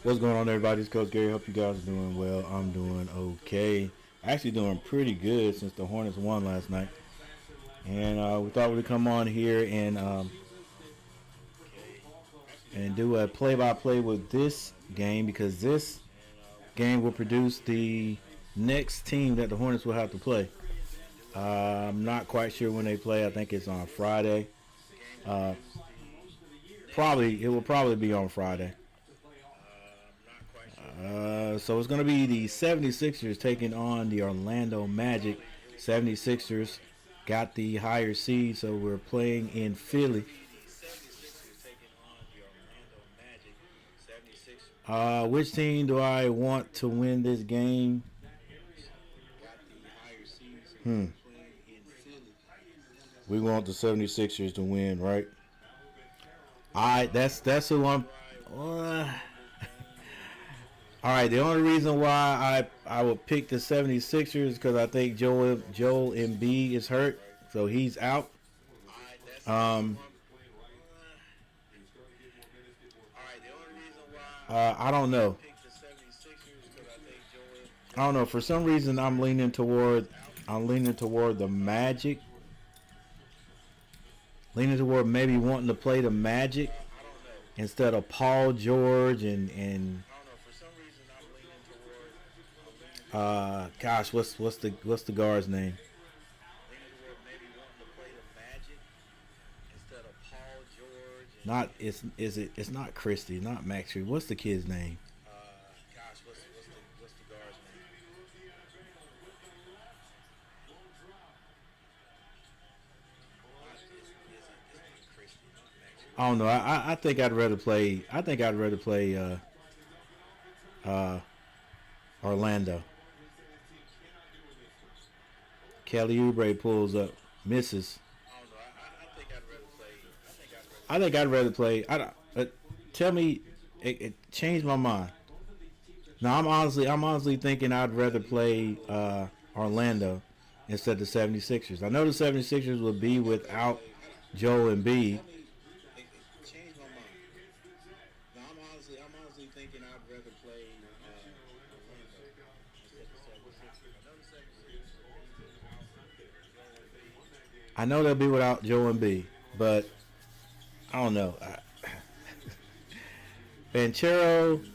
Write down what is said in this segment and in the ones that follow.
What's going on, everybody? It's Coach Gary. Hope you guys are doing well. I'm doing okay. Actually, doing pretty good since the Hornets won last night. And we thought we'd come on here and do a play-by-play with this game because this game will produce the next team that the Hornets will have to play. I'm not quite sure when they play. I think it's on Friday. It will probably be on Friday. So it's going to be the 76ers taking on the Orlando Magic. 76ers got the higher seed, so we're playing in Philly. Which team do I want to win this game? We want the 76ers to win, right? That's who I'm. All right, the only reason why I would pick the 76ers because I think Joel Embiid is hurt, so he's out. I don't know. I don't know. For some reason, I'm leaning toward the Magic. Leaning toward maybe wanting to play the Magic instead of Paul George and gosh, what's the guard's name? Not it's not Christie, not Maxey. What's the kid's name? What's the guard's name? I don't know. I think I'd rather play. Orlando. Kelly Oubre pulls up, misses. I think I'd rather play. Tell me, it changed my mind. Now I'm honestly thinking I'd rather play Orlando instead of the 76ers. I know the 76ers would be without Joel Embiid. I know they'll be without Joel Embiid, but I don't know. Banchero.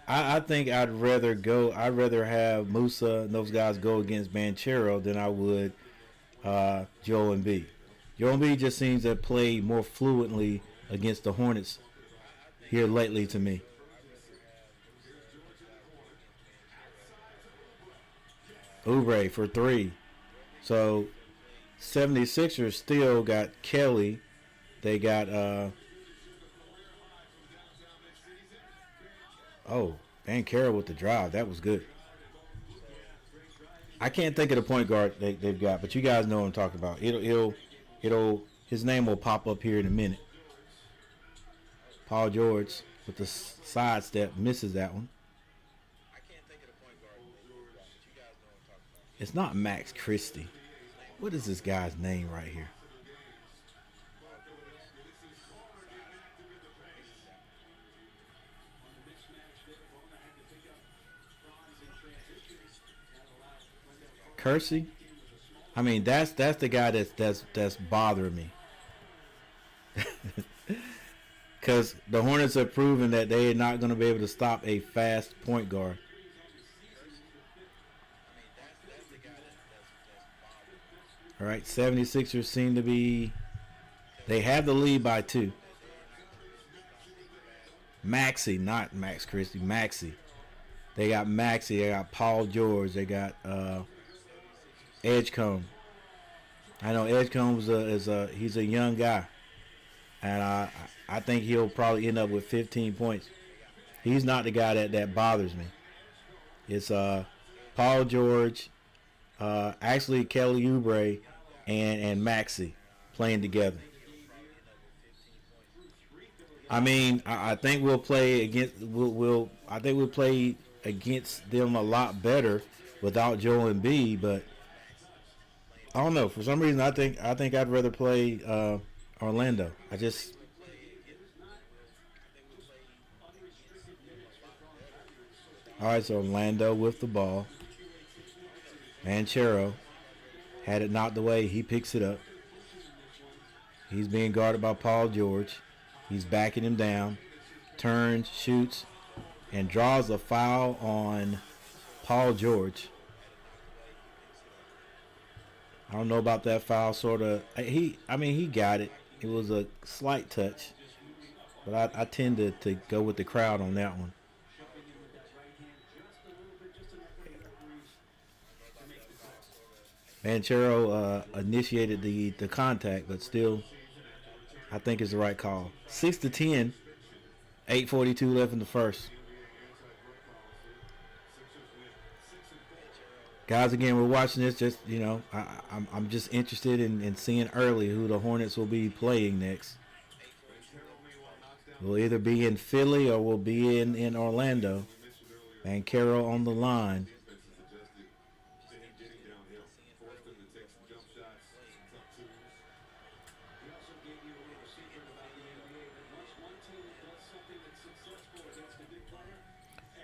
I think I'd rather have Musa and those guys go against Banchero than I would Joel Embiid. Joel Embiid just seems to play more fluently against the Hornets here lately to me. Oubre for 3. So 76ers still got Kelly. They got Banchero with the drive. That was good. I can't think of the point guard they've got, but you guys know what I'm talking about. His name will pop up here in a minute. Paul George with the sidestep misses that one. It's not Max Christie. What is this guy's name right here? Kersey? I mean, that's the guy that's bothering me. Because the Hornets have proven that they are not going to be able to stop a fast point guard. All right, 76ers seem to be, they have the lead by 2. Maxey, not Max Christie, Maxey. They got Maxey, they got Paul George, they got Edgecombe. I know Edgecombe he's a young guy, and I think he'll probably end up with 15 points. He's not the guy that bothers me. It's Paul George, actually Kelly Oubre, and Maxey playing together. I mean, I think we'll play against I think we'll play against them a lot better without Joel Embiid, but I don't know. For some reason, I think I'd rather play Orlando. I just all right. So Orlando with the ball. Banchero had it knocked away. He picks it up. He's being guarded by Paul George. He's backing him down. Turns, shoots, and draws a foul on Paul George. I don't know about that foul. Sort of. He got it. It was a slight touch, but I tend to go with the crowd on that one. Banchero initiated the contact, but still, I think it's the right call. 6-10, 8:42 left in the first. Guys, again, we're watching this. Just I'm just interested in seeing early who the Hornets will be playing next. We'll either be in Philly or we'll be in Orlando. And Carroll on the line.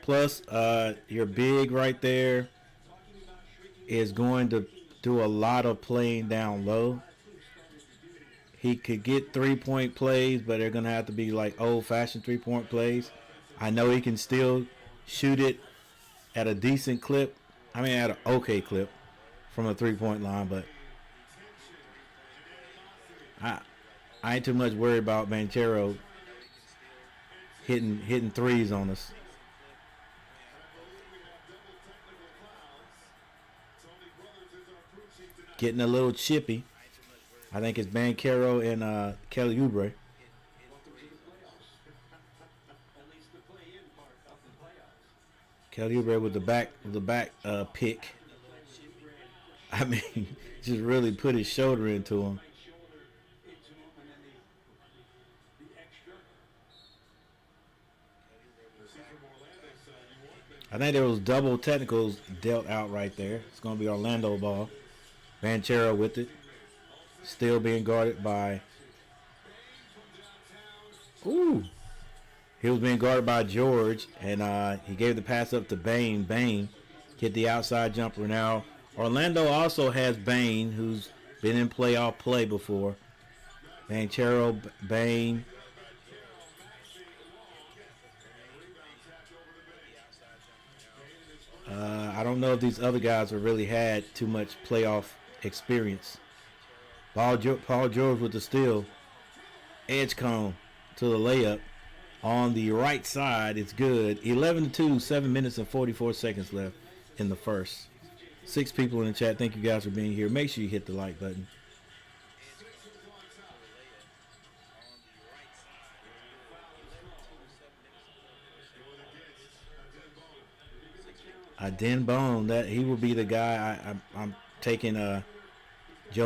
Plus, your big right there is going to do a lot of playing down low. He could get 3-point plays, but they're going to have to be like old-fashioned 3-point plays. I know he can still shoot it at a decent clip. I mean, at an okay clip from a 3-point line, but I ain't too much worried about Banchero hitting threes on us. Getting a little chippy. I think it's Banchero and Kelly Oubre. Kelly Oubre with the back pick. I mean, just really put his shoulder into him. I think there was double technicals dealt out right there. It's going to be Orlando ball. Banchero with it. Still being guarded by... Ooh. He was being guarded by George, and he gave the pass up to Bain. Bain hit the outside jumper. Now, Orlando also has Bain, who's been in playoff play before. Banchero, Bain. I don't know if these other guys have really had too much playoff experience. Paul George with the steal. Edge cone to the layup. On the right side, it's good. 11-2, 7 minutes and 44 seconds left in the first. 6 people in the chat. Thank you guys for being here. Make sure you hit the like button. Den Bone, that he will be the guy. I'm taking Joe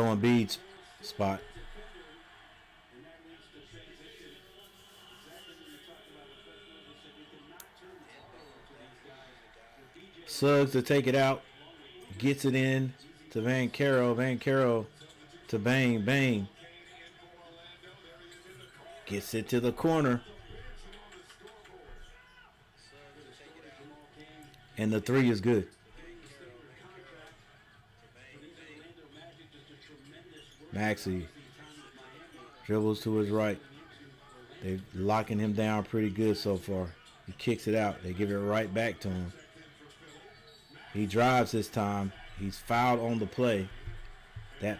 Embiid's spot. Suggs to take it out, gets it in to Banchero. Banchero to Bain. Bain gets it to the corner. And the three is good. Maxey dribbles to his right. They're locking him down pretty good so far. He kicks it out. They give it right back to him. He drives this time. He's fouled on the play. That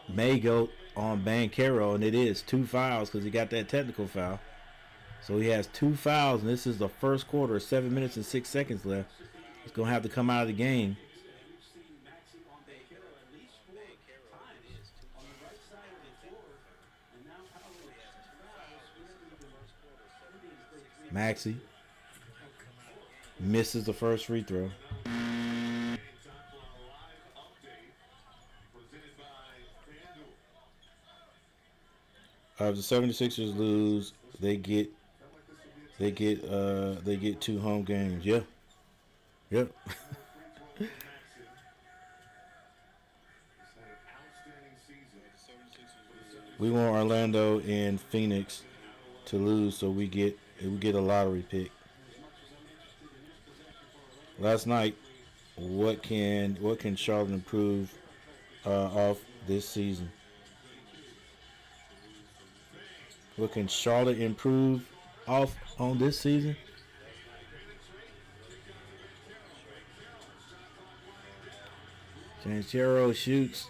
may go on Banchero, and it is 2 fouls because he got that technical foul. So he has 2 fouls, and this is the first quarter, 7 minutes and 6 seconds left. He's going to have to come out of the game. Maxey misses the first free throw. If the 76ers lose, they get 2 home games. Yeah. Yep. We want Orlando and Phoenix to lose, so we get a lottery pick. Last night, what can Charlotte improve off this season? What can Charlotte improve off on this season? Sanchero shoots,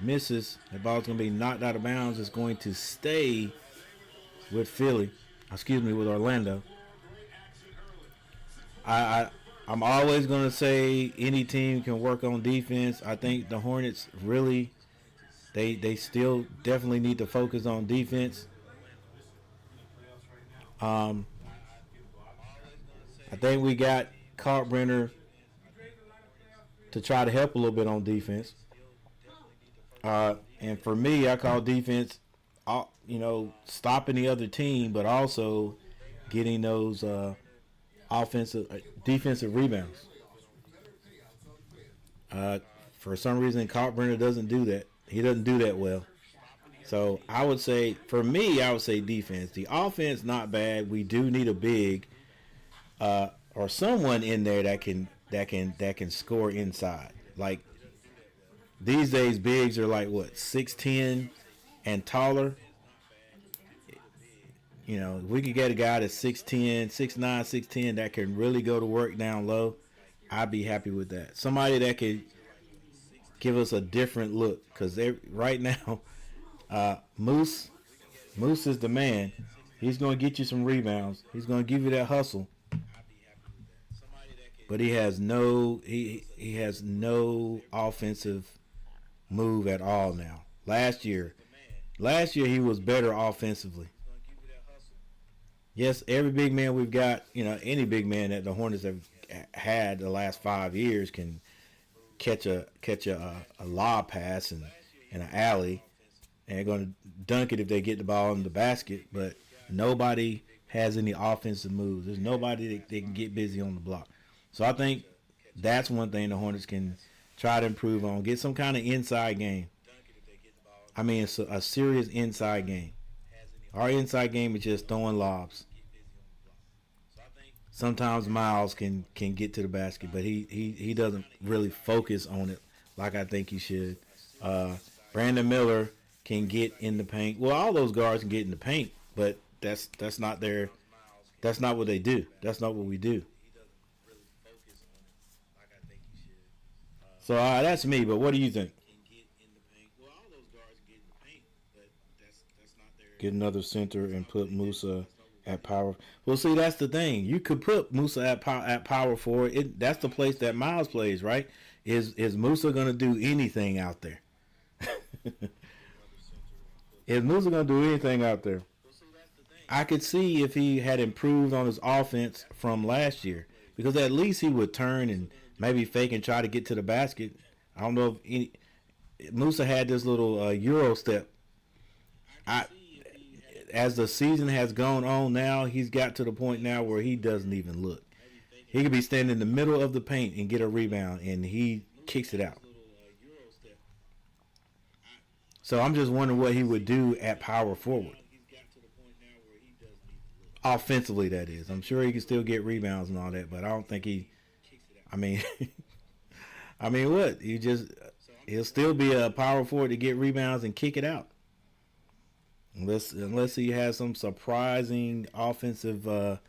misses. The ball's going to be knocked out of bounds. It's going to stay with Philly. Excuse me, with Orlando. I I'm always going to say any team can work on defense. I think the Hornets really they still definitely need to focus on defense. Um, I think we got Carpenter to try to help a little bit on defense. And for me, I call defense, stopping the other team, but also getting those defensive rebounds. For some reason, Carpenter doesn't do that. He doesn't do that well. So I would say, for me, I would say defense. The offense, not bad. We do need a big or someone in there that can score inside. Like these days, bigs are like what 6'10" and taller. If we could get a guy that's 6'10", 6'9", 6'10" that can really go to work down low, I'd be happy with that. Somebody that could give us a different look, because right now, Moose is the man. He's going to get you some rebounds. He's going to give you that hustle. But he has no offensive move at all now. Last year he was better offensively. Yes, every big man we've got, any big man that the Hornets have had the last 5 years can catch a lob pass and an alley, and they're going to dunk it if they get the ball in the basket. But nobody has any offensive moves. There's nobody that can get busy on the block. So I think that's one thing the Hornets can try to improve on. Get some kind of inside game. I mean, it's a serious inside game. Our inside game is just throwing lobs. Sometimes Miles can get to the basket, but he doesn't really focus on it like I think he should. Brandon Miller can get in the paint. Well, all those guards can get in the paint, but that's not what they do. That's not what we do. So that's me, but what do you think? Get another center and put Musa at power. Well, see, that's the thing. You could put Musa at power forward. That's the place that Miles plays, right? Is Musa going to do anything out there? Is Musa going to do anything out there? I could see if he had improved on his offense from last year, because at least he would turn and maybe fake and try to get to the basket. I don't know if Musa had this little Euro step. As the season has gone on now, he's got to the point now where he doesn't even look. He could be standing in the middle of the paint and get a rebound, and he kicks it out. So I'm just wondering what he would do at power forward. Offensively, that is. I'm sure he can still get rebounds and all that, but I don't think I mean, what? He'll still be a power forward to get rebounds and kick it out. Unless he has some surprising offensive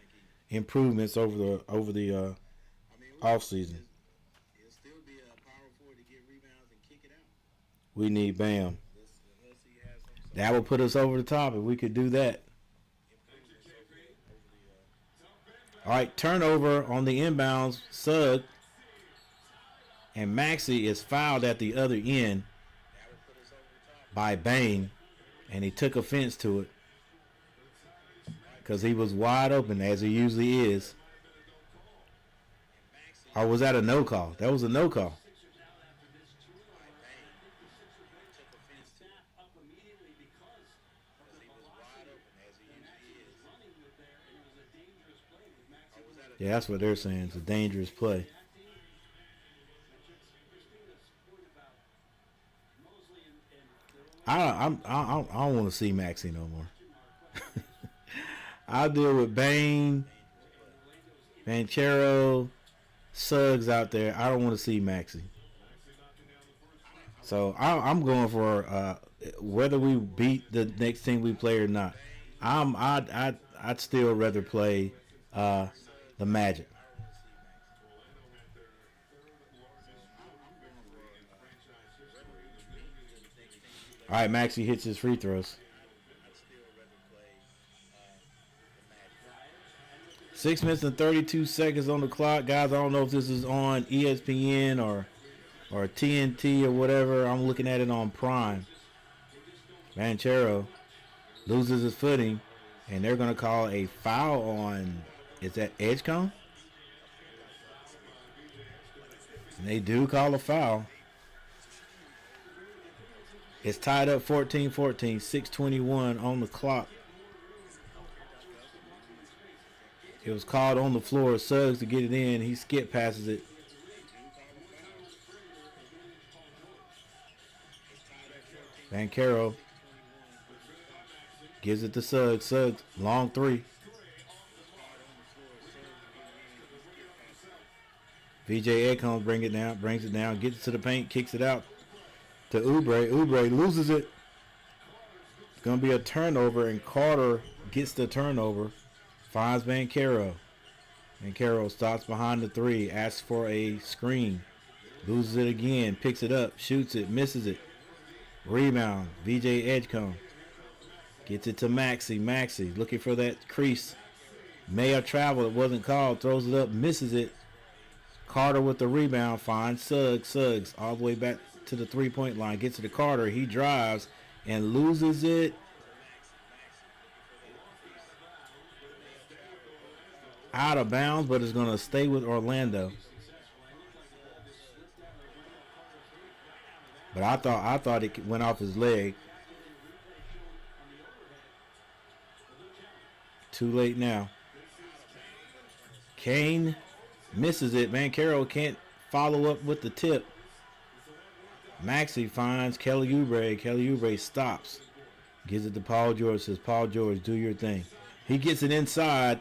improvements over the off season. We need Bam. That would put us over the top if we could do that. All right, turnover on the inbounds. Sugg and Maxey is fouled at the other end by Bane, and he took offense to it because he was wide open, as he usually is. Or was that a no call? That was a no call. Yeah, that's what they're saying. It's a dangerous play. I don't want to see Maxie no more. I'll deal with Bane, Banchero, Suggs out there. I don't want to see Maxie. So I'm going for whether we beat the next team we play or not. I'd still rather play the Magic. All right, Maxie hits his free throws. 6 minutes and 32 seconds on the clock, guys. I don't know if this is on ESPN or TNT or whatever. I'm looking at it on Prime. Banchero loses his footing, and they're going to call a foul on, is that Edgecombe? And they do call a foul. It's tied up 14-14, 6:21 on the clock. It was called on the floor. Suggs to get it in. He skip passes it. Banchero gives it to Suggs. Suggs, long three. VJ Edgecombe brings it down, gets it to the paint, kicks it out to Oubre. Oubre loses it. It's going to be a turnover, and Carter gets the turnover. Finds Banchero. Banchero stops behind the three, asks for a screen. Loses it again, picks it up, shoots it, misses it. Rebound, VJ Edgecombe. Gets it to Maxey. Maxey looking for that crease. May have traveled, it wasn't called. Throws it up, misses it. Carter with the rebound, finds Suggs. Suggs all the way back to the three-point line. Gets it to Carter. He drives and loses it. Out of bounds, but it's going to stay with Orlando. But I thought it went off his leg. Too late now. Kane misses it. Banchero can't follow up with the tip. Maxey finds Kelly Oubre. Kelly Oubre stops. Gives it to Paul George. Says, Paul George, do your thing. He gets it inside.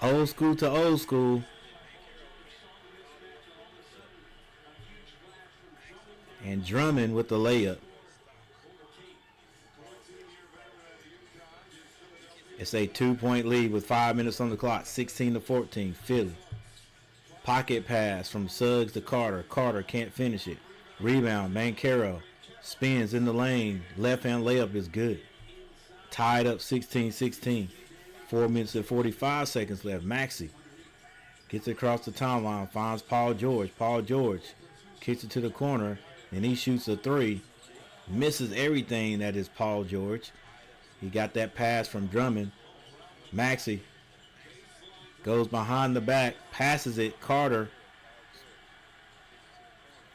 Old school to old school. And Drummond with the layup. It's a 2-point lead with 5 minutes on the clock. 16-14. Philly. Pocket pass from Suggs to Carter. Carter can't finish it. Rebound. Banchero spins in the lane. Left-hand layup is good. Tied up 16-16. 4 minutes and 45 seconds left. Maxey gets across the timeline. Finds Paul George. Paul George kicks it to the corner. And he shoots a three. Misses everything. That is Paul George. He got that pass from Drummond. Maxey goes behind the back. Passes it. Carter.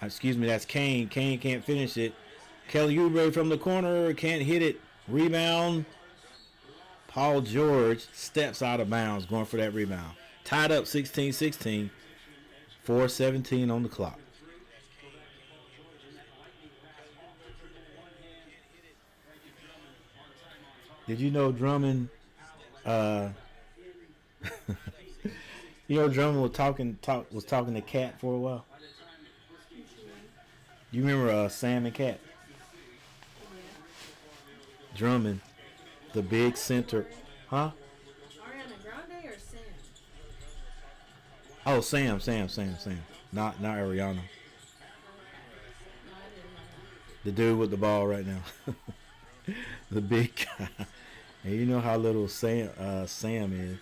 Excuse me, that's Kane. Kane can't finish it. Kelly Oubre from the corner. Can't hit it. Rebound. Paul George steps out of bounds going for that rebound. Tied up 16-16. 4:17 on the clock. Did you know Drummond Drummond was talking to Cat for a while? You remember Sam and Cat? Drummond, the big center. Huh? Ariana Grande or Sam? Oh, Sam. Not Ariana. No, I didn't know The dude with the ball right now. The big guy. And you know how little Sam is.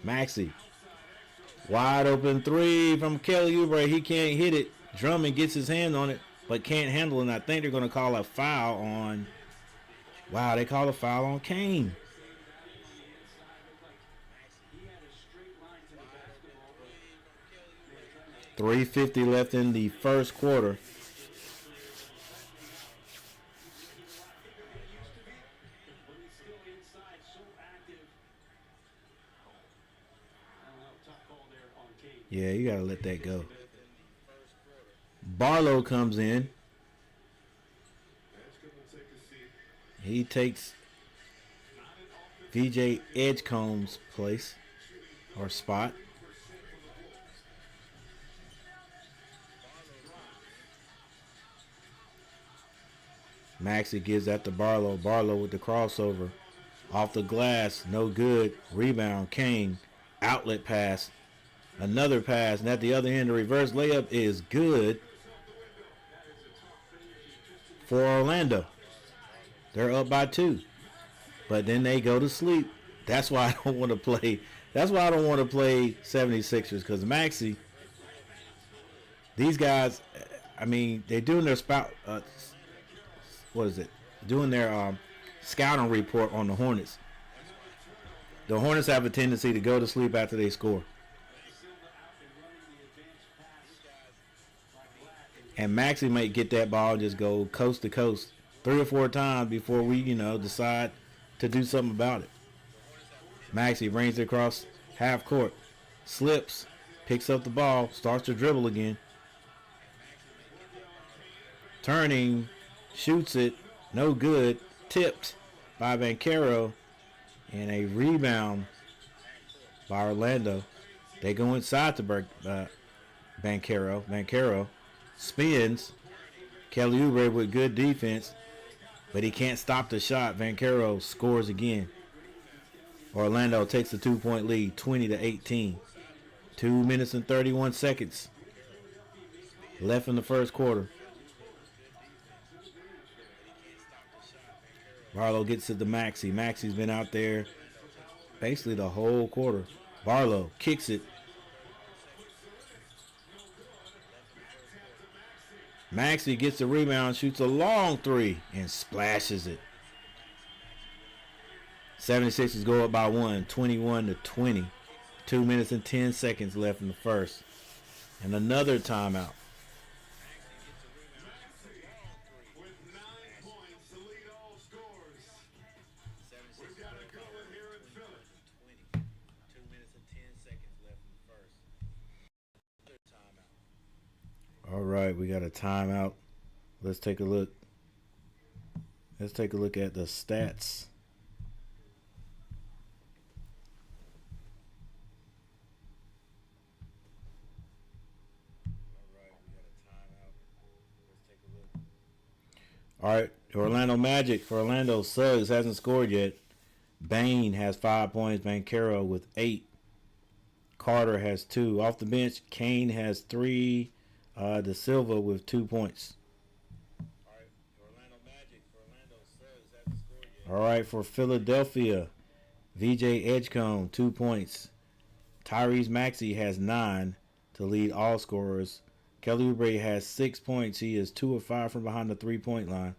Maxey. Wide open three from Kelly Oubre. He can't hit it. Drummond gets his hand on it, but can't handle it. And I think they're going to call a foul on... Wow, they call a foul on Kane. .350 left in the first quarter. Yeah, you got to let that go. Barlow comes in. He takes VJ Edgecomb's place or spot. Maxey gives that to Barlow. Barlow with the crossover. Off the glass, no good. Rebound, Kane. Outlet pass. Another pass, and at the other end, the reverse layup is good for Orlando. They're up by 2. But then they go to sleep. That's why I don't want to play. That's why I don't want to play 76ers, because Maxey, these guys, I mean, they're doing their doing their scouting report on the Hornets. The Hornets have a tendency to go to sleep after they score. And Maxey might get that ball and just go coast to coast 3 or 4 times before we, decide to do something about it. Maxey brings it across half court, slips, picks up the ball, starts to dribble again. Turning, shoots it, no good, tipped by Banchero, and a rebound by Orlando. They go inside to Banchero. Banchero spins. Kelly Oubre with good defense, but he can't stop the shot. Banchero scores again. Orlando takes a 2-point lead, 20-18. 2 minutes and 31 seconds left in the first quarter. Barlow gets it to Maxey. Maxey's been out there basically the whole quarter. Barlow kicks it. Maxey gets the rebound, shoots a long 3, and splashes it. 76ers go up by 1, 21-20. 2 minutes and 10 seconds left in the first. And another timeout. All right, we got a timeout. Let's take a look. Let's take a look at the stats. All right, Orlando Magic for Orlando. Suggs hasn't scored yet. Bain has 5 points. Banchero with 8. Carter has 2. Off the bench, Kane has 3. De Silva with 2 points. All right, for Philadelphia, VJ Edgecombe, 2 points. Tyrese Maxey has 9 to lead all scorers. Kelly Oubre has 6 points. He is 2 of 5 from behind the 3-point line.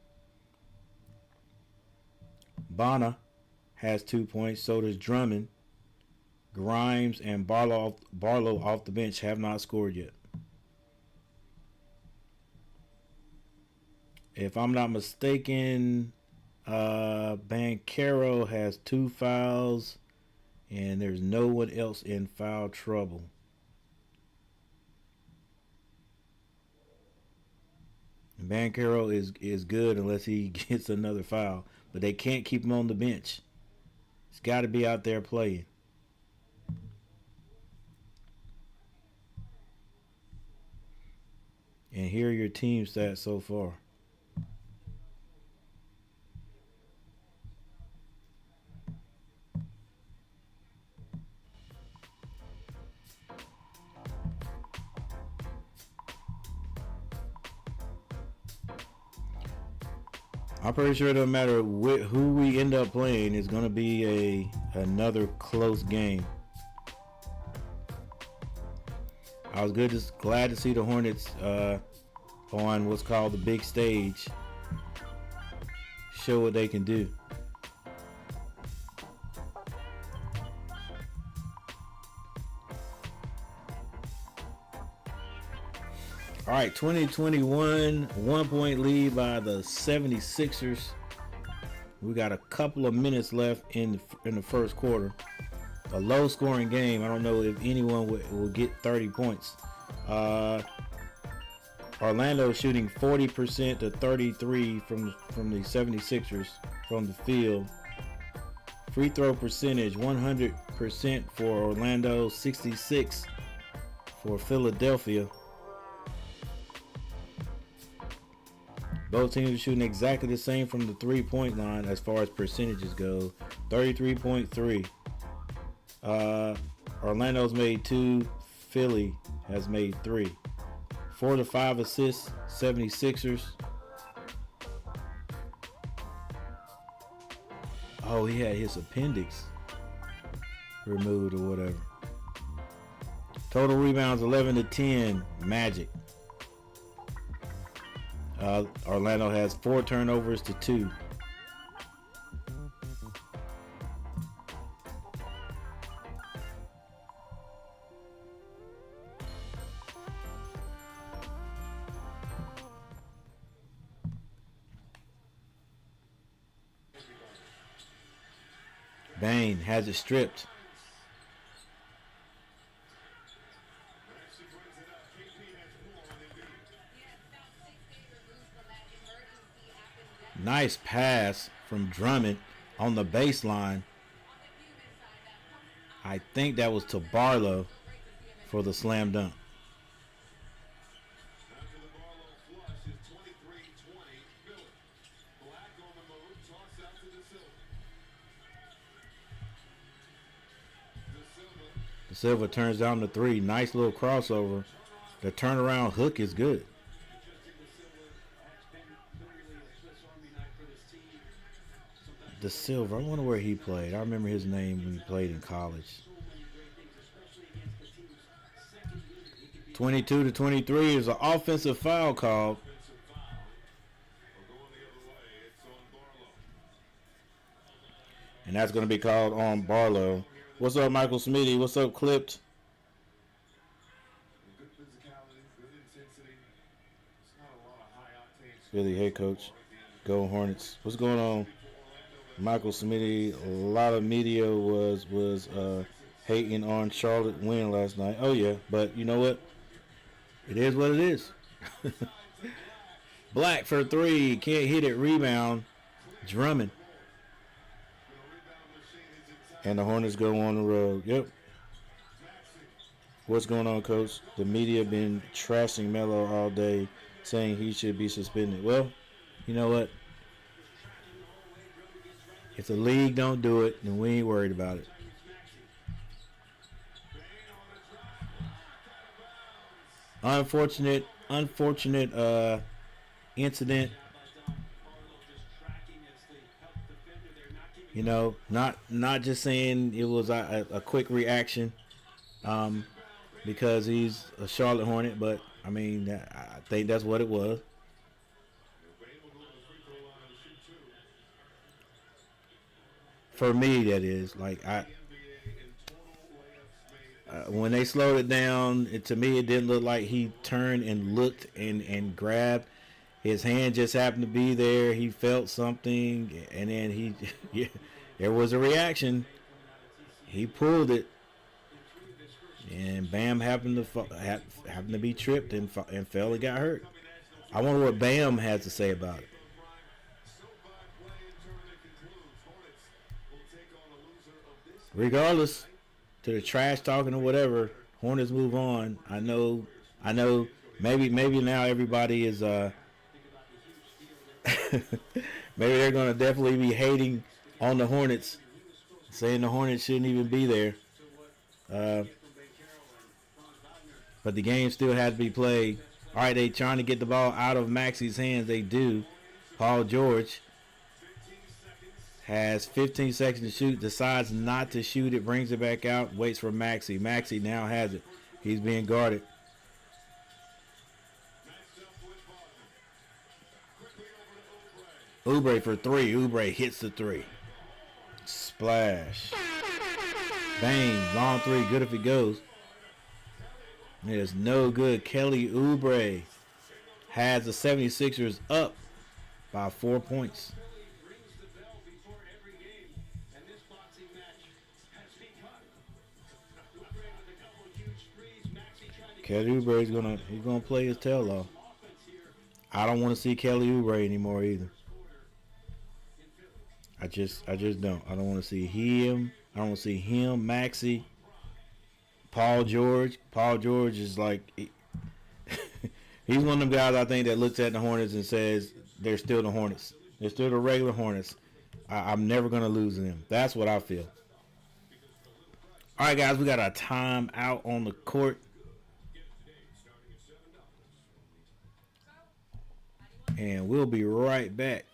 Bonner has 2 points. So does Drummond. Grimes and Barlow off the bench have not scored yet. If I'm not mistaken, Banchero has 2 fouls, and there's no one else in foul trouble. Banchero is good unless he gets another foul, but they can't keep him on the bench. He's got to be out there playing. And here are your team stats so far. I'm pretty sure it doesn't matter who we end up playing. It's going to be another close game. I was glad to see the Hornets on what's called the big stage. Show what they can do. All right, 2021, 1-point lead by the 76ers. We got a couple of minutes left in the first quarter. A low-scoring game. I don't know if anyone will get 30 points. Orlando shooting 40% to 33 from the 76ers from the field. Free throw percentage 100% for Orlando, 66 for Philadelphia. Both teams are shooting exactly the same from the three-point line as far as percentages go. 33.3. Orlando's made 2. Philly has made 3. 4 to 5 assists, 76ers. Oh, he had his appendix removed or whatever. Total rebounds 11 to 10, Magic. Orlando has 4 turnovers to 2. Bane has it stripped. Nice pass from Drummond on the baseline. I think that was to Barlow for the slam dunk. De Silva turns down the 3. Nice little crossover. The turnaround hook is good. De Silva, I wonder where he played. I remember his name when he played in college. 22 to 23 is an offensive foul called. And that's going to be called on Barlow. What's up, Michael Smitty? What's up, Clipped? Philly head coach. Go Hornets. What's going on? Michael Smitty, a lot of media was hating on Charlotte win last night. Oh yeah, but you know what? It is what it is. Black for 3, can't hit it. Rebound, Drummond, and the Hornets go on the road. Yep. What's going on, Coach? The media been trashing Melo all day, saying he should be suspended. Well, you know what? If the league don't do it, then we ain't worried about it. Unfortunate incident. You know, not just saying it was a quick reaction because he's a Charlotte Hornet, but I mean, I think that's what it was. For me, that is like when they slowed it down. To me, it didn't look like he turned and looked and grabbed. His hand just happened to be there. He felt something, and then there was a reaction. He pulled it, and Bam happened to be tripped and fell and got hurt. I wonder what Bam has to say about it. Regardless, to the trash talking or whatever, Hornets move on. I know. Maybe now everybody is maybe they're gonna definitely be hating on the Hornets, saying the Hornets shouldn't even be there. But the game still had to be played. All right, they trying to get the ball out of Maxi's hands. They do. Paul George has 15 seconds to shoot, decides not to shoot it, brings it back out, waits for Maxey. Maxey now has it. He's being guarded. Oubre for 3. Oubre hits the 3. Splash. Bang. Long 3. Good if it goes. It is no good. Kelly Oubre has the 76ers up by 4 points. Kelly Oubre he's gonna play his tail off. I don't want to see Kelly Oubre anymore either. I just don't. I don't want to see him. I don't want to see him, Maxey, Paul George. Paul George is like he's one of them guys I think that looks at the Hornets and says they're still the Hornets. They're still the regular Hornets. I'm never gonna lose to them. That's what I feel. All right, guys, we got a timeout on the court. And we'll be right back.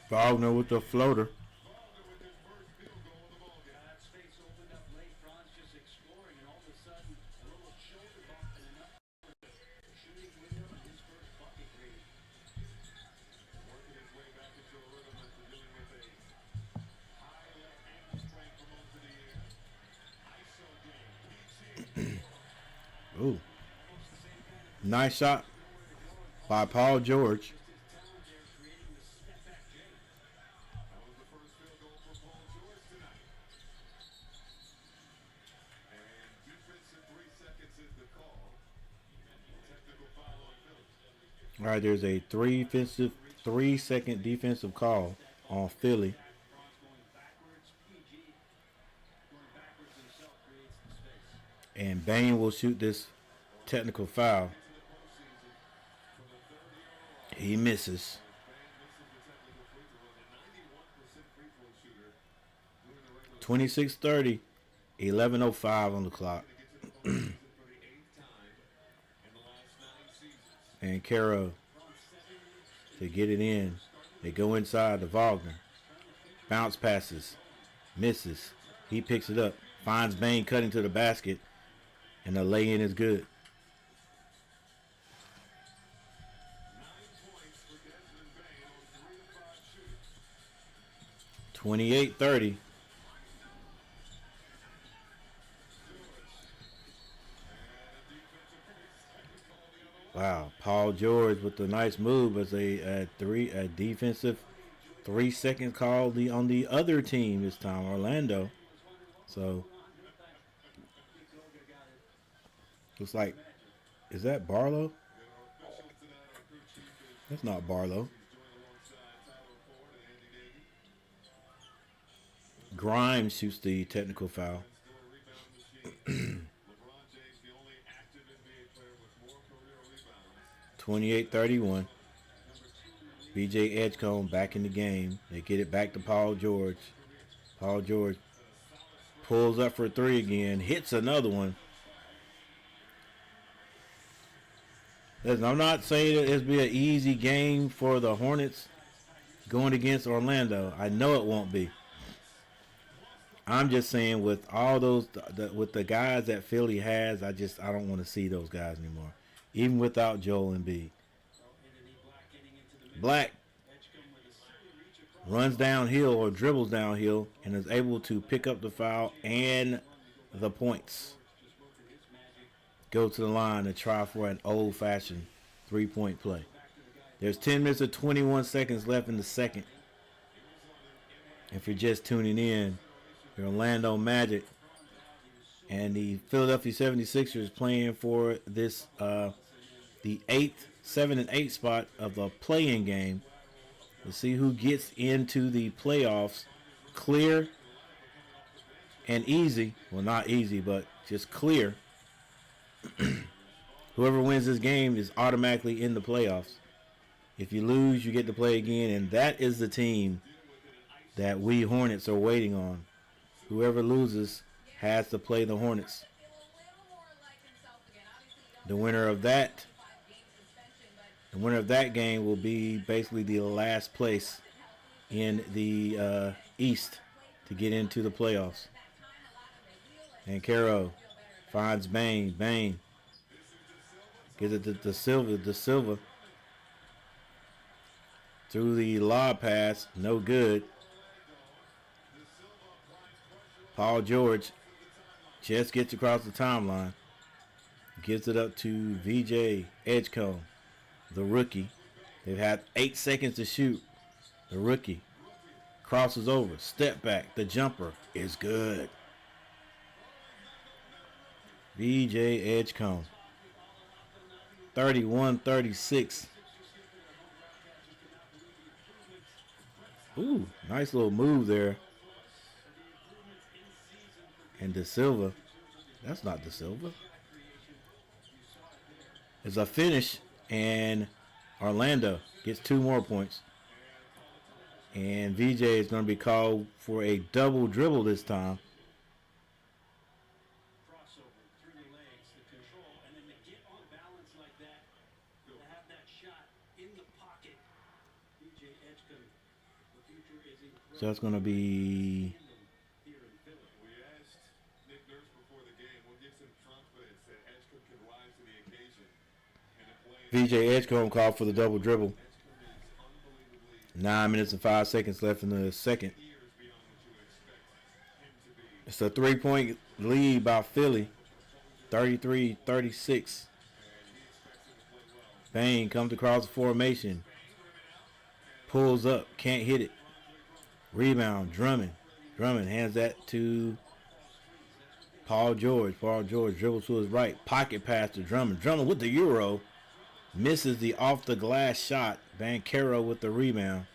Wagner with the floater. Ooh. Nice shot by Paul George. All right, there's a 3-second defensive call on Philly. And Bane will shoot this technical foul. He misses. 26-30, 11:05 on the clock. And Caro to get it in. They go inside to Wagner. Bounce passes. Misses. He picks it up. Finds Bane cutting to the basket. And the lay-in is good. (28-30). Wow, Paul George with the nice move as a defensive 3-second call on the other team this time, Orlando. So looks like, is that Barlow? That's not Barlow. Grimes shoots the technical foul. 28-31. BJ Edgecombe back in the game. They get it back to Paul George. Paul George pulls up for a three again. Hits another one. Listen, I'm not saying it'll be an easy game for the Hornets going against Orlando. I know it won't be. I'm just saying with all those, with the guys that Philly has, I don't want to see those guys anymore. Even without Joel Embiid. Black runs downhill or dribbles downhill and is able to pick up the foul and the points. Go to the line to try for an old-fashioned three-point play. There's 10 minutes and 21 seconds left in the second. If you're just tuning in, the Orlando Magic and the Philadelphia 76ers playing for this the 7 and 8 spot of the play-in game. We'll see who gets into the playoffs clear and easy. Well, not easy, but just clear. Whoever wins this game is automatically in the playoffs. If you lose, you get to play again, and that is the team that we Hornets are waiting on. Whoever loses has to play the Hornets. The winner of that game will be basically the last place in the East to get into the playoffs. And Caro finds Bane. Bane gives it to Silva. De Silva through the lob pass, no good. Paul George just gets across the timeline. Gives it up to VJ Edgecombe, the rookie. They've had 8 seconds to shoot. The rookie crosses over, step back. The jumper is good. VJ Edgecombe, 31-36. Ooh, nice little move there. And De Silva, that's not De Silva. It's a finish, and Orlando gets 2 more points. And VJ is going to be called for a double dribble this time. So that's going to be VJ Edgecombe called for the double dribble. 9 minutes and 5 seconds left in the second. It's a 3-point lead by Philly, 33-36. Bane comes across the formation, pulls up, can't hit it. Rebound, Drummond. Drummond hands that to Paul George. Paul George dribbles to his right, pocket pass to Drummond. Drummond with the Euro. Misses the off-the-glass shot. Banchero with the rebound.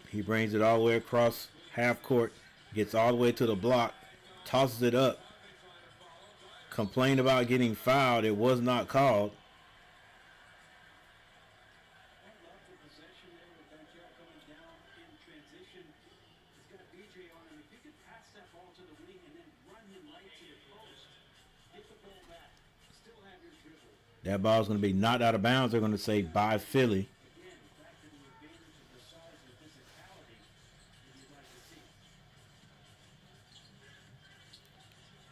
He brings it all the way across half court. Gets all the way to the block. Tosses it up. Complained about getting fouled. It was not called. That ball's going to be knocked out of bounds. They're going to say by Philly.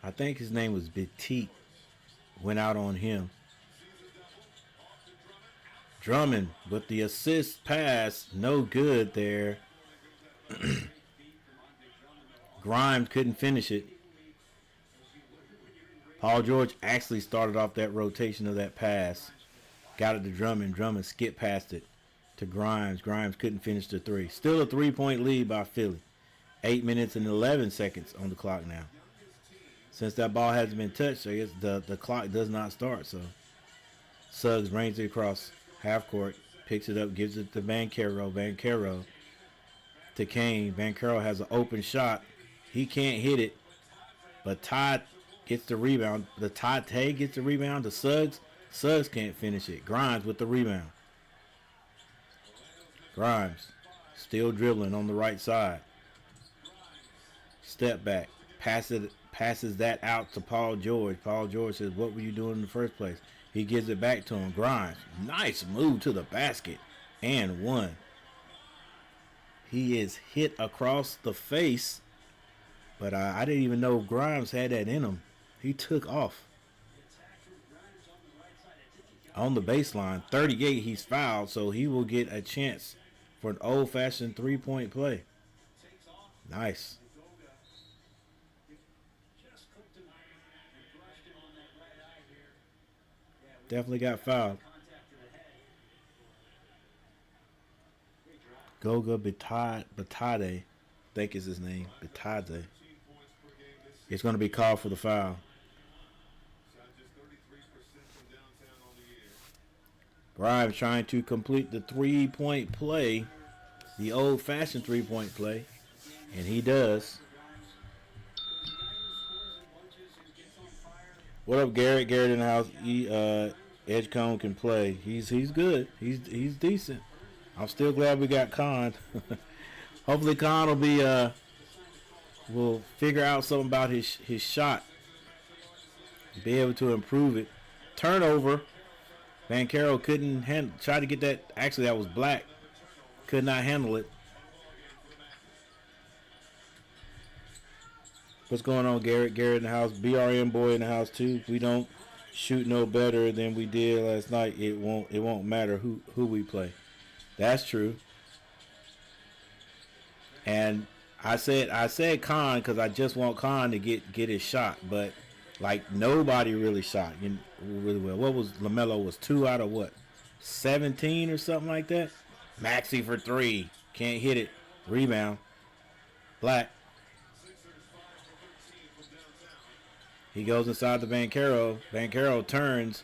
I think his name was Petit, went out on him. Drummond with the assist pass, no good there. Grimes couldn't finish it. Paul George actually started off that rotation of that pass. Got it to Drummond. Drummond skipped past it to Grimes. Grimes couldn't finish the three. Still a 3-point lead by Philly. 8 minutes and 11 seconds on the clock now. Since that ball hasn't been touched, I guess the clock does not start. So Suggs brings it across half court, picks it up, gives it to Banchero. Banchero to Kane. Banchero has an open shot. He can't hit it, but Todd gets the rebound. The Todd Tay gets the rebound to Suggs. Suggs can't finish it. Grimes with the rebound. Grimes still dribbling on the right side. Step back. Passes that out to Paul George. Paul George says, what were you doing in the first place? He gives it back to him. Grimes. Nice move to the basket. And one. He is hit across the face. But I didn't even know Grimes had that in him. He took off. On the baseline, 38, he's fouled, so he will get a chance for an old-fashioned three-point play. Nice. Definitely got fouled. Goga Batade, I think is his name. Batade. It's going to be called for the foul. Grimes trying to complete the three-point play, the old-fashioned three-point play, and he does. What up, Garrett? Garrett in the house. Edgecombe can play. He's good. He's decent. I'm still glad we got Khan. Hopefully, Khan will figure out something about his shot, be able to improve it. Turnover. Banchero couldn't try to get that. Actually, that was Black. Could not handle it. What's going on, Garrett? Garrett in the house. BRM boy in the house too. We don't shoot no better than we did last night. It won't matter who we play. That's true. And I said Khan because I just want Khan to get his shot, but like nobody really shot really well. What was LaMelo was 2 out of what? 17 or something like that. Maxey for 3. Can't hit it. Rebound. Black. He goes inside the Banchero. Banchero turns,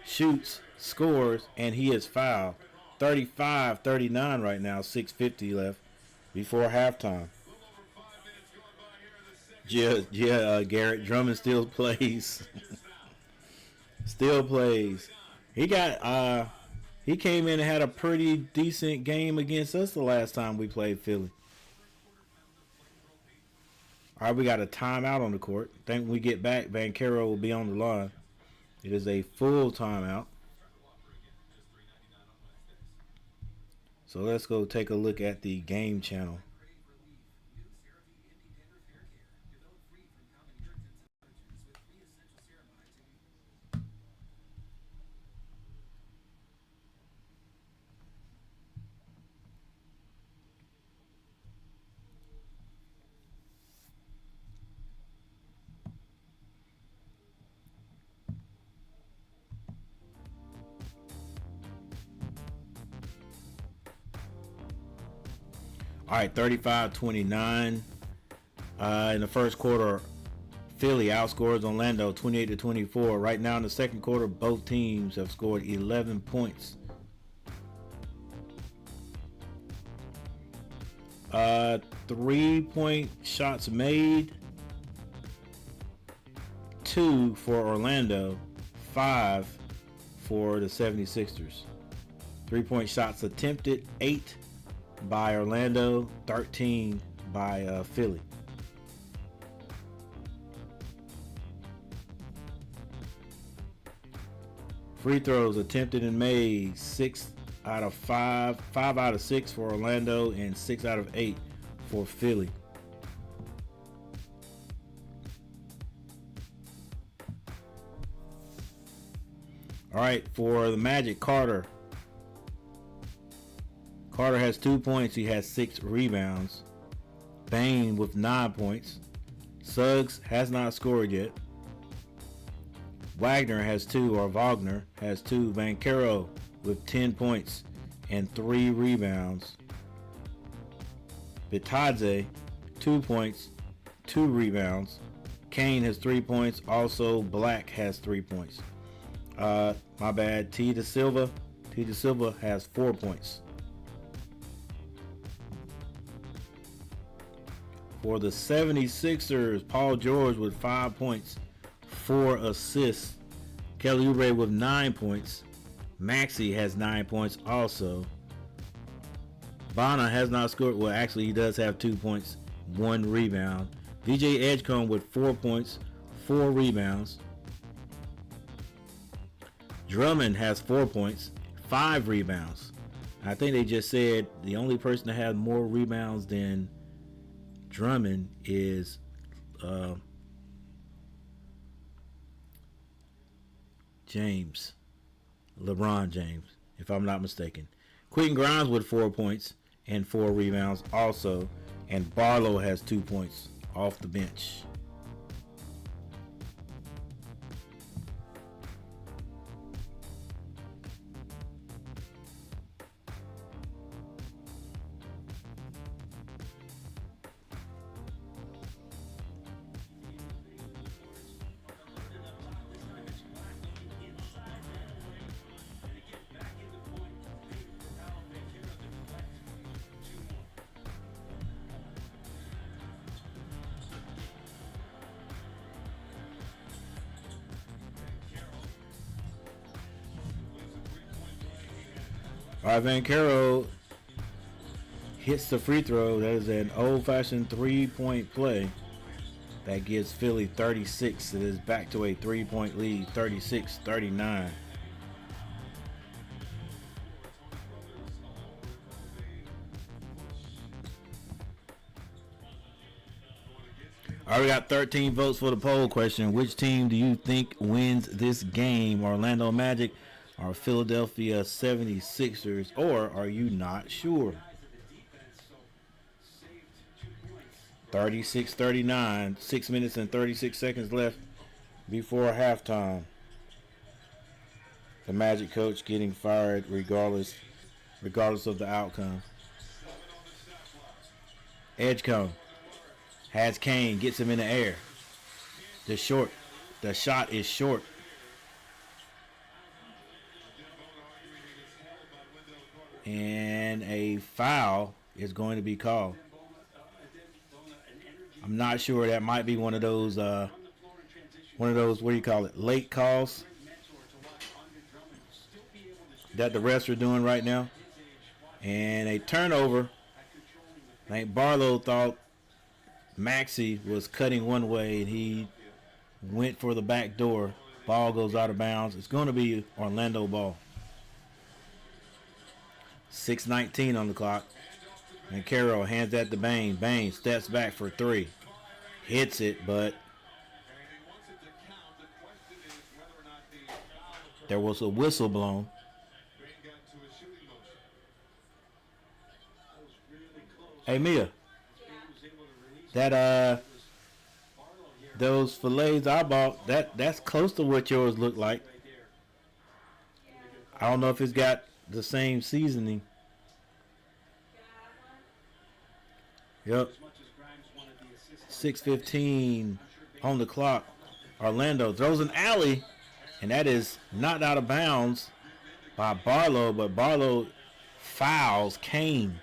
shoots, scores, and he is fouled. 35-39 right now. 6:50 left before halftime. Garrett Drummond still plays. Still plays. He came in and had a pretty decent game against us the last time we played Philly. All right, we got a timeout on the court. Think when we get back, Banchero will be on the line. It is a full timeout. So let's go take a look at the game channel. All right, 35-29. In the first quarter, Philly outscores Orlando 28-24. Right now in the second quarter, both teams have scored 11 points. 3-point shots made. 2 for Orlando. 5 for the 76ers. 3-point shots attempted. 8 by Orlando, 13 by Philly. Free throws attempted and made, 6 out of 5, 5 out of 6 for Orlando, and 6 out of 8 for Philly. All right, for the Magic, Carter. Carter has 2 points. He has 6 rebounds. Bain with 9 points. Suggs has not scored yet. Wagner has 2, or Wagner has 2. Banchero with 10 points and 3 rebounds. Bitadze, 2 points, 2 rebounds. Kane has 3 points. Also, Black has 3 points. My bad. T. De Silva has 4 points. For the 76ers, Paul George with 5 points, 4 assists. Kelly Oubre with 9 points. Maxey has 9 points also. Bonner has not scored. Well, actually, he does have 2 points, 1 rebound. VJ Edgecombe with 4 points, 4 rebounds. Drummond has 4 points, 5 rebounds. I think they just said the only person that has more rebounds than Drummond is LeBron James, if I'm not mistaken. Quentin Grimes with 4 points and 4 rebounds also, and Barlow has 2 points off the bench. All right, Banchero hits the free throw. That is an old-fashioned three-point play that gives Philly 36. It is back to a 3-point lead, 36-39. All right, we got 13 votes for the poll question. Which team do you think wins this game? Orlando Magic or Philadelphia 76ers, or are you not sure? 36-39, 6 minutes and 36 seconds left before halftime. The Magic coach getting fired regardless of the outcome. Edgecombe has Kane, gets him in the air. The shot is short. And a foul is going to be called. I'm not sure. That might be one of those, what do you call it, late calls that the refs are doing right now. And a turnover. I think Barlow thought Maxey was cutting one way, and he went for the back door. Ball goes out of bounds. It's going to be Orlando ball. 6:19 on the clock. And Carroll hands that to Bain. Bain steps back for 3. Hits it, but there was a whistle blown. Hey, Mia. That those fillets I bought, that's close to what yours looked like. I don't know if it's got the same seasoning. Yep. 6:15 on the clock. Orlando throws an alley, and that is knocked out of bounds by Barlow, but Barlow fouls Kane.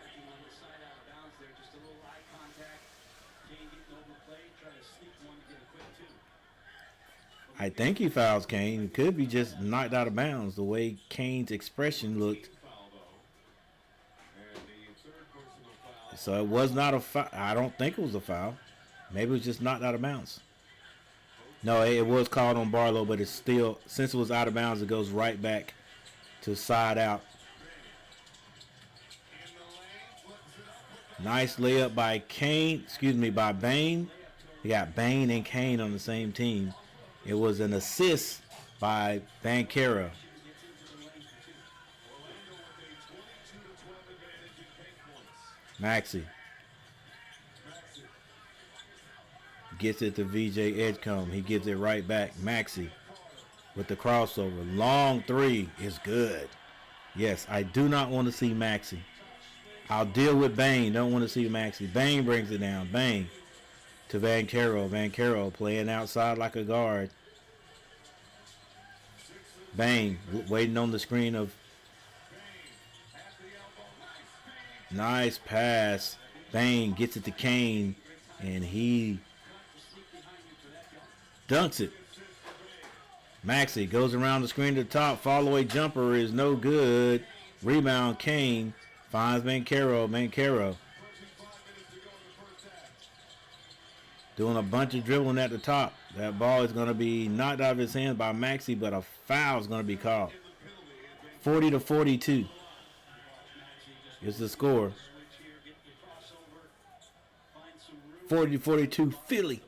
I think he fouls Kane. It could be just knocked out of bounds the way Kane's expression looked. So it was not a foul. I don't think it was a foul. Maybe it was just knocked out of bounds. No, it was called on Barlow, but it's still, since it was out of bounds, it goes right back to side out. Nice layup by by Bain. We got Bain and Kane on the same team. It was an assist by Banchero. Maxey gets it to VJ Edgecombe. He gives it right back. Maxey with the crossover. Long three is good. Yes, I do not want to see Maxey. I'll deal with Bain. Don't want to see Maxey. Bain brings it down. Bain to Vancaro. Vancaro playing outside like a guard. Bain waiting on the screen of. Nice pass. Bain gets it to Kane, and he dunks it. Maxey goes around the screen to the top. Fall away jumper is no good. Rebound Kane finds Vancaro. Vancaro doing a bunch of dribbling at the top. That ball is going to be knocked out of his hands by Maxey, but a foul is going to be called. 40-42 is the score. 40-42 Philly.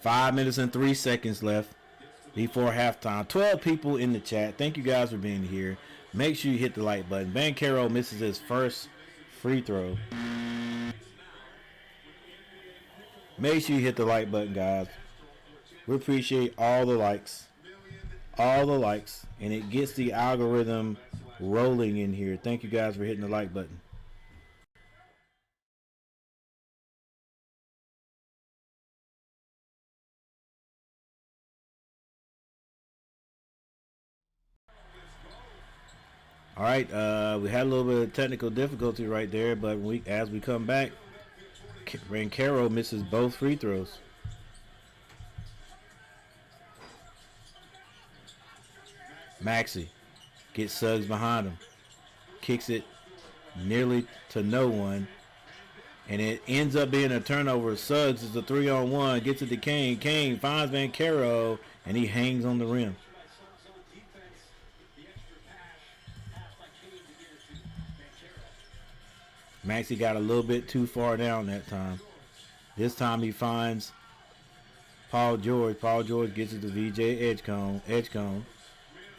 5 minutes and 3 seconds left before halftime. 12 people in the chat. Thank you guys for being here. Make sure you hit the like button. Vancaro misses his first free throw. Make sure you hit the like button, guys. We appreciate all the likes. All the likes. And it gets the algorithm rolling in here. Thank you guys for hitting the like button. All right, we had a little bit of technical difficulty right there, but as we come back, Vancaro misses both free throws. Maxey gets Suggs behind him, kicks it nearly to no one, and it ends up being a turnover. Suggs is a 3-on-1, gets it to Kane. Kane finds Vancaro, and he hangs on the rim. Maxey got a little bit too far down that time. This time he finds Paul George. Paul George gets it to VJ Edgecombe. Edgecombe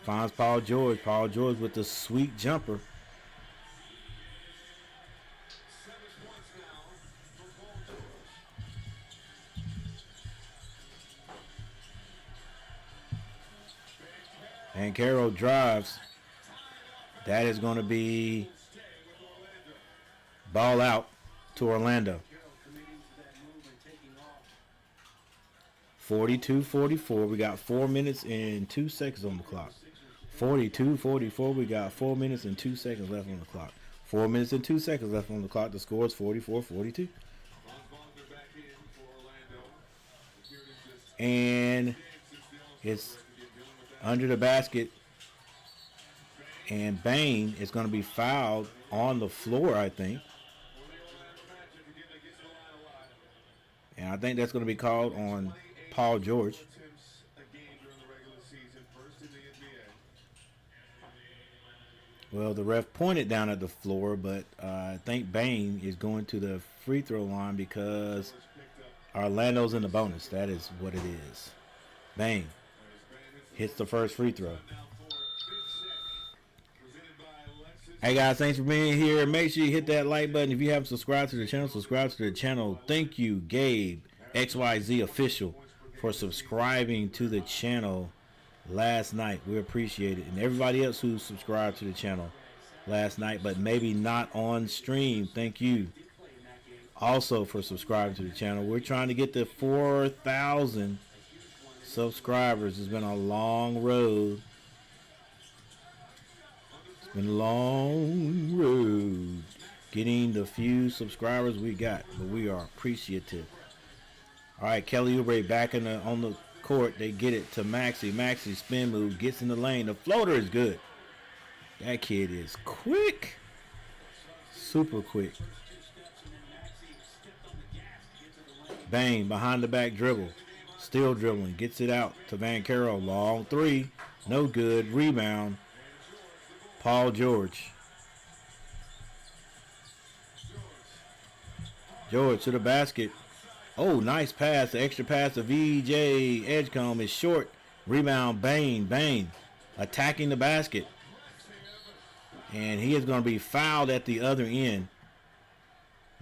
finds Paul George. Paul George with the sweet jumper. And Caro drives. That is going to be ball out to Orlando. 42-44. We got 4 minutes and 2 seconds on the clock. 42-44. We got 4 minutes and 2 seconds left on the clock. 4 minutes and 2 seconds left on the clock. The score is 44-42. And it's under the basket. And Bain is going to be fouled on the floor, I think. And I think that's going to be called on Paul George. Well, the ref pointed down at the floor, but I think Bain is going to the free throw line because Orlando's in the bonus. That is what it is. Bain hits the first free throw. Hey guys, thanks for being here. Make sure you hit that like button. If you haven't subscribed to the channel, subscribe to the channel. Thank you, Gabe XYZ Official, for subscribing to the channel last night. We appreciate it. And everybody else who subscribed to the channel last night, but maybe not on stream, thank you also for subscribing to the channel. We're trying to get to 4,000 subscribers. It's been a long road. Been a long road getting the few subscribers we got, but we are appreciative. All right, Kelly Oubre back on the court. They get it to Maxey. Maxey spin move, gets in the lane. The floater is good. That kid is quick, super quick. Bang, behind the back dribble, still dribbling, gets it out to Vancaro. Long three, no good. Rebound. Paul George. George to the basket. Oh, nice pass. The extra pass to VJ Edgecombe is short. Rebound, Bane attacking the basket. And he is going to be fouled at the other end.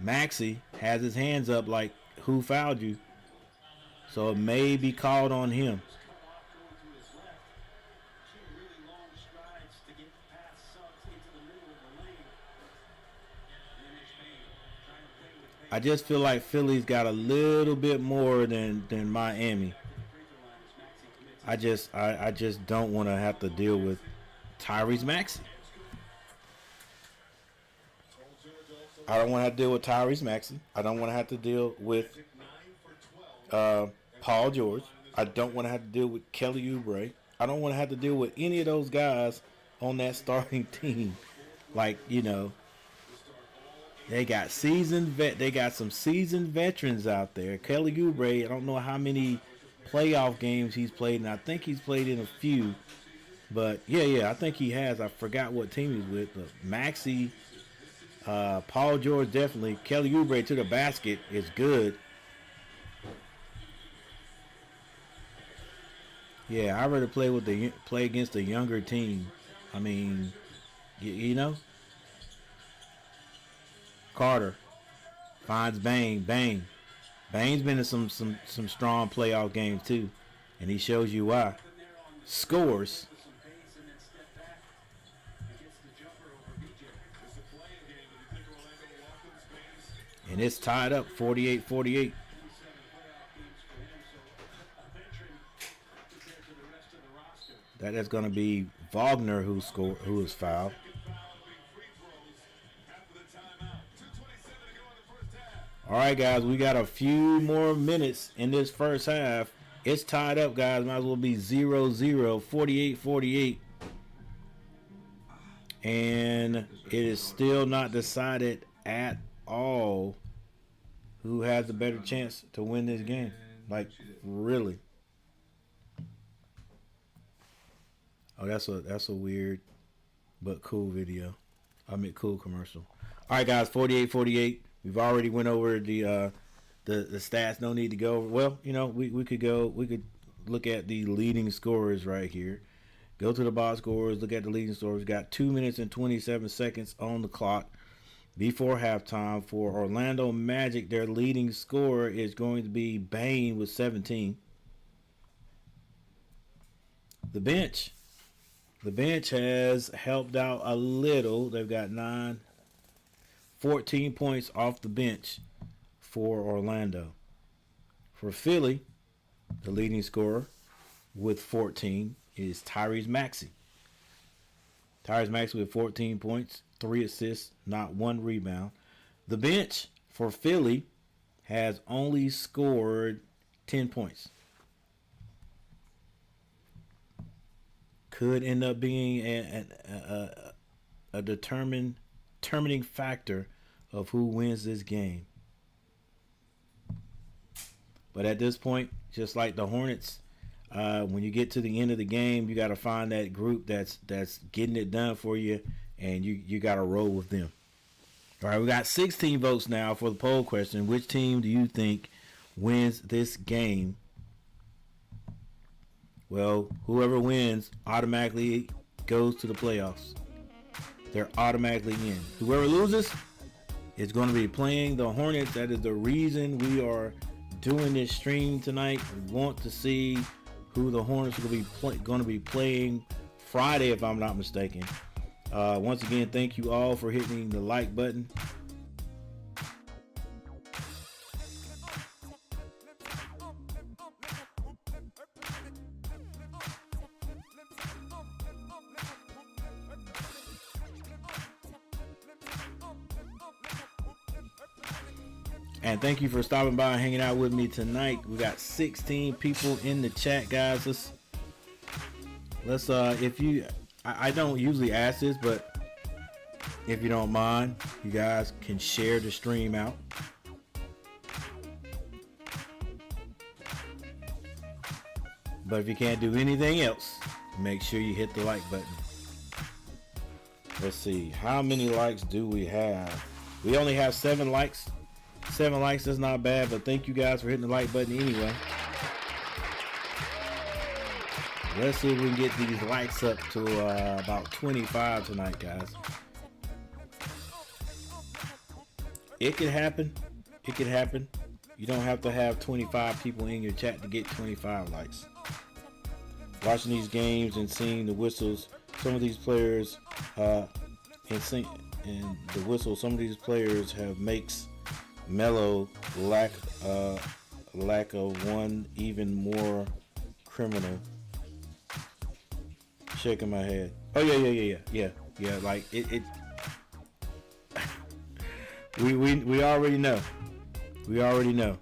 Maxey has his hands up like, who fouled you? So it may be called on him. I just feel like Philly's got a little bit more than Miami. I just don't want to have to deal with Tyrese Maxey. I don't want to have to deal with Tyrese Maxey. I don't want to have to deal with Paul George. I don't want to have to deal with Kelly Oubre. I don't want to have to deal with any of those guys on that starting team. Like, you know, they got some seasoned veterans out there. Kelly Oubre, I don't know how many playoff games he's played, and I think he's played in a few. But yeah, I think he has. I forgot what team he's with. But Maxey, Paul George definitely. Kelly Oubre to the basket is good. Yeah, I'd rather play against a younger team. I mean, you know. Carter finds Bane. Bane's been in some strong playoff games too, and he shows you why. Scores. And it's tied up 48-48. That is going to be Wagner who is fouled. All right, guys, we got a few more minutes in this first half. It's tied up, guys. Might as well be 0-0, 48-48. And it is still not decided at all who has a better chance to win this game. Like, really. Oh, that's a weird but cool video. I mean, cool commercial. All right, guys, 48-48. We've already went over the stats. No need to go over. Well, you know, we could look at the leading scorers right here. Go to the box scores, look at the leading scorers. Got 2 minutes and 27 seconds on the clock before halftime for Orlando Magic. Their leading scorer is going to be Bane with 17. The bench has helped out a little. They've got 14 points off the bench for Orlando. For Philly, the leading scorer with 14 is Tyrese Maxey. Tyrese Maxey with 14 points, 3 assists, not 1 rebound. The bench for Philly has only scored 10 points. Could end up being a determining factor of who wins this game. But at this point, just like the Hornets, when you get to the end of the game, you got to find that group that's getting it done for you, and you got to roll with them. All right, we got 16 votes now for the poll question. Which team do you think wins this game? Well, whoever wins automatically goes to the playoffs. They're automatically in. Whoever loses is going to be playing the Hornets. That is the reason we are doing this stream tonight. We want to see who the Hornets are going to be playing Friday, if I'm not mistaken. Once again, thank you all for hitting the like button. And thank you for stopping by and hanging out with me tonight. We got 16 people in the chat, guys. Let's I don't usually ask this, but if you don't mind, you guys can share the stream out. But if you can't do anything else, make sure you hit the like button. Let's see, how many likes do we have? We only have 7 likes. 7 likes, that's not bad, but thank you guys for hitting the like button anyway. Let's see if we can get these likes up to about 25 tonight, guys. It could happen. It could happen. You don't have to have 25 people in your chat to get 25 likes. Watching these games and seeing the whistles, some of these players, and the whistle, some of these players have makes Melo lack of one even more criminal. Shaking my head. Oh yeah. Like it. We already know. We already know.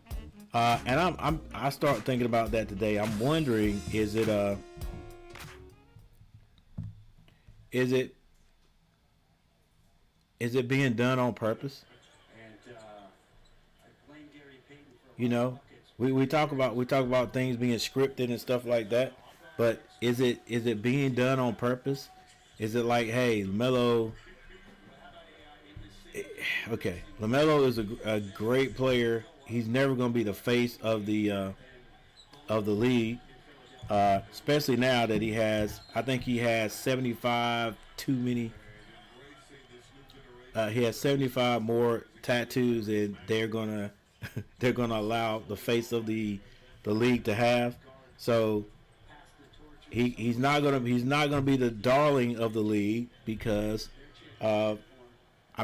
And I start thinking about that today. I'm wondering, is it being done on purpose? You know, we talk about things being scripted and stuff like that, but is it being done on purpose? Is it like, hey, LaMelo? Okay, LaMelo is a great player. He's never going to be the face of the league, especially now that he has. I think he has 75 too many. He has 75 more tattoos, and they're gonna allow the face of the league to have. So he's not gonna be the darling of the league because I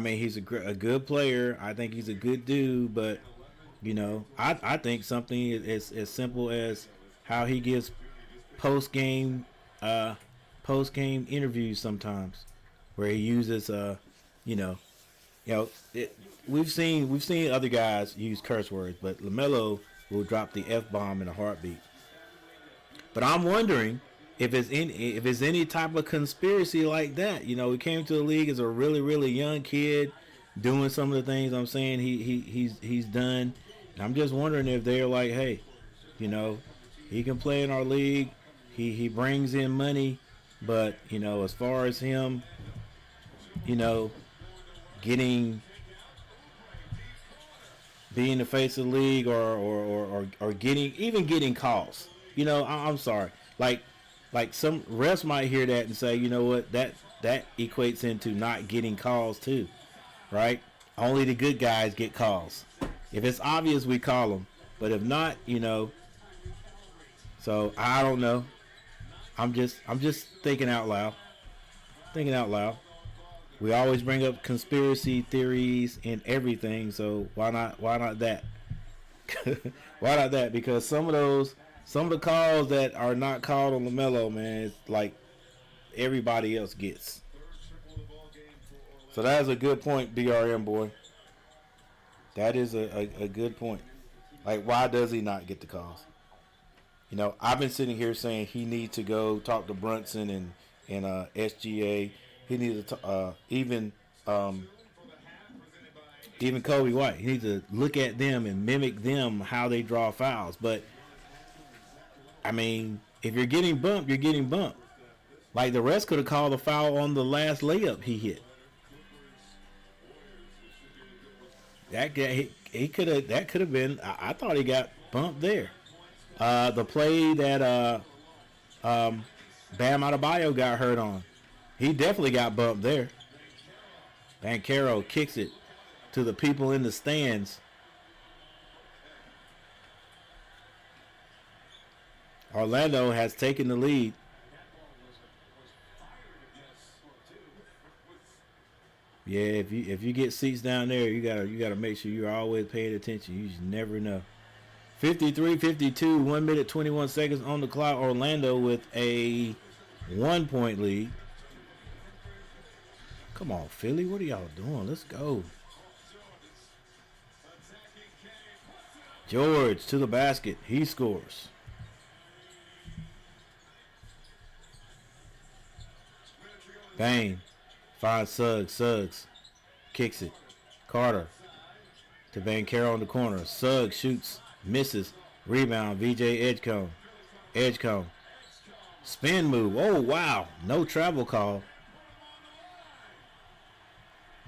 mean, he's a good player. I think he's a good dude, but you know, I think something as simple as how he gives post game interviews sometimes, where he uses we've seen other guys use curse words, but LaMelo will drop the F-bomb in a heartbeat. But I'm wondering if it's any type of conspiracy like that. You know, he came to the league as a really, really young kid, doing some of the things I'm saying he's done. And I'm just wondering if they're like, hey, you know, he can play in our league. He brings in money, but you know, as far as him, you know, being the face of the league or getting calls. You know, I'm sorry. Like some refs might hear that and say, you know what, that equates into not getting calls too, right? Only the good guys get calls. If it's obvious, we call them, but if not, you know. So I don't know. I'm just thinking out loud. We always bring up conspiracy theories and everything, so why not that? Why not that? Because some of the calls that are not called on LaMelo, man, it's like everybody else gets. So that is a good point, DRM boy. That is a good point. Like, why does he not get the calls? You know, I've been sitting here saying he needs to go talk to Brunson and SGA. He needs to even Kobe White. He needs to look at them and mimic them how they draw fouls. But I mean, if you're getting bumped, you're getting bumped. Like the rest could have called a foul on the last layup he hit. That could have been. I thought he got bumped there. The play that Bam Adebayo got hurt on, he definitely got bumped there. Banchero kicks it to the people in the stands. Orlando has taken the lead. Yeah, if you get seats down there, you gotta make sure you're always paying attention. You just never know. 53-52, 1 minute 21 seconds on the clock. Orlando with a 1-point lead. Come on, Philly, what are y'all doing? Let's go. George to the basket. He scores. Bang. Finds Suggs. Suggs kicks it. Carter to Banchero in the corner. Suggs shoots. Misses. Rebound. VJ Edgecombe. Edgecombe. Spin move. Oh, wow. No travel call.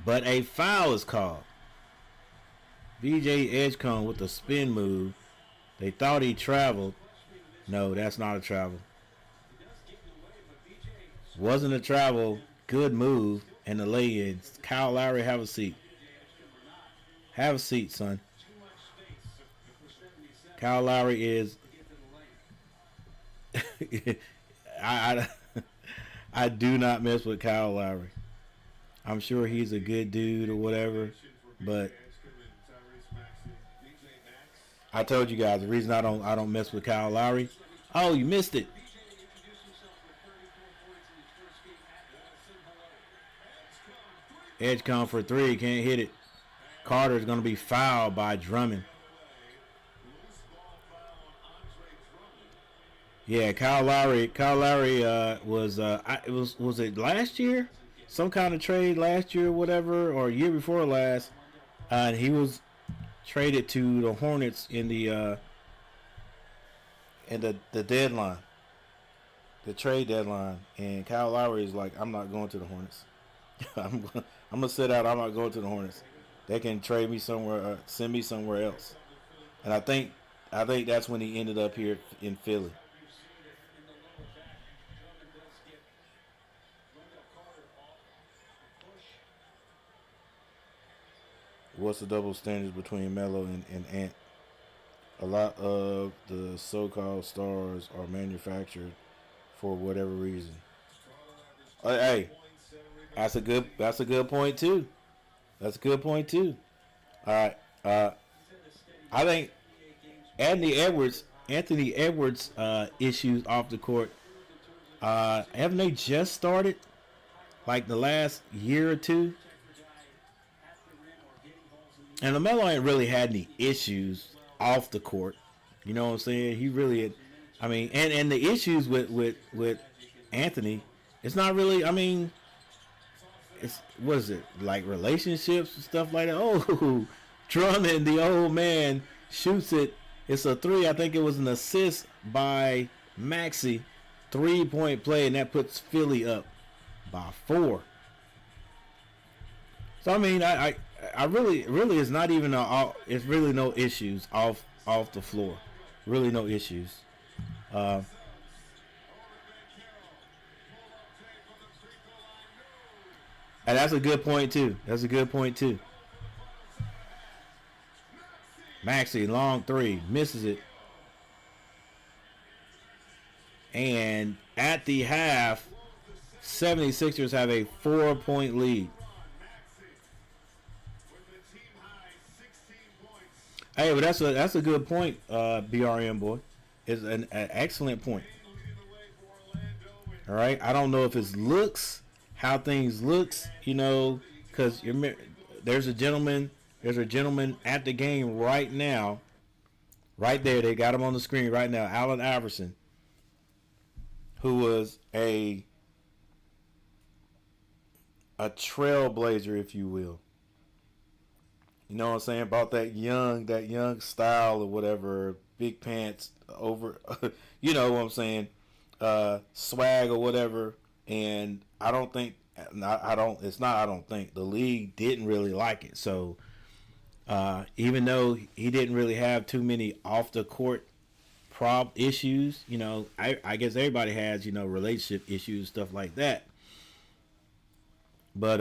But a foul is called. VJ Edgecombe with the spin move. They thought he traveled. No, that's not a travel. Wasn't a travel. Good move. And the lay-ins. Kyle Lowry, have a seat. Have a seat, son. Kyle Lowry is... I I do not mess with Kyle Lowry. I'm sure he's a good dude or whatever, but I told you guys the reason I don't mess with Kyle Lowry. Oh, you missed it. Edge come for three, can't hit it. Carter's gonna be fouled by Drummond. Yeah, Kyle Lowry. Was was it last year? Some kind of trade last year, or whatever, or year before last. And he was traded to the Hornets in the deadline, the trade deadline. And Kyle Lowry is like, I'm not going to the Hornets. I'm gonna sit out. I'm not going to the Hornets. They can trade me somewhere, send me somewhere else. And I think that's when he ended up here in Philly. What's the double standards between Melo and Ant? A lot of the so-called stars are manufactured for whatever reason. Hey, that's a good point too. That's a good point too. All right. I think Anthony Edwards issues off the court. Haven't they just started? Like the last year or two? And LaMelo ain't really had any issues off the court. You know what I'm saying? He really had, I mean, and the issues with Anthony, it's not really, I mean, it's, what is it, like relationships and stuff like that? Oh, Drummond, the old man, shoots it. It's a three. I think it was an assist by Maxey. 3-point play, and that puts Philly up by 4. So, I mean, I really it's not even it's really no issues off the floor. Really no issues. And that's a good point too. Maxey, long three, misses it. And at the half, 76ers have a 4-point lead. Hey, but that's a good point, BRM boy. It's an excellent point. All right, I don't know if it's looks, how things looks, you know, because there's a gentleman at the game right now, right there. They got him on the screen right now, Allen Iverson, who was a trailblazer, if you will. You know what I'm saying? About that young style or whatever, big pants over, you know what I'm saying? Swag or whatever. And I don't think the league didn't really like it. So, even though he didn't really have too many off the court issues, you know, I guess everybody has, you know, relationship issues, stuff like that. But,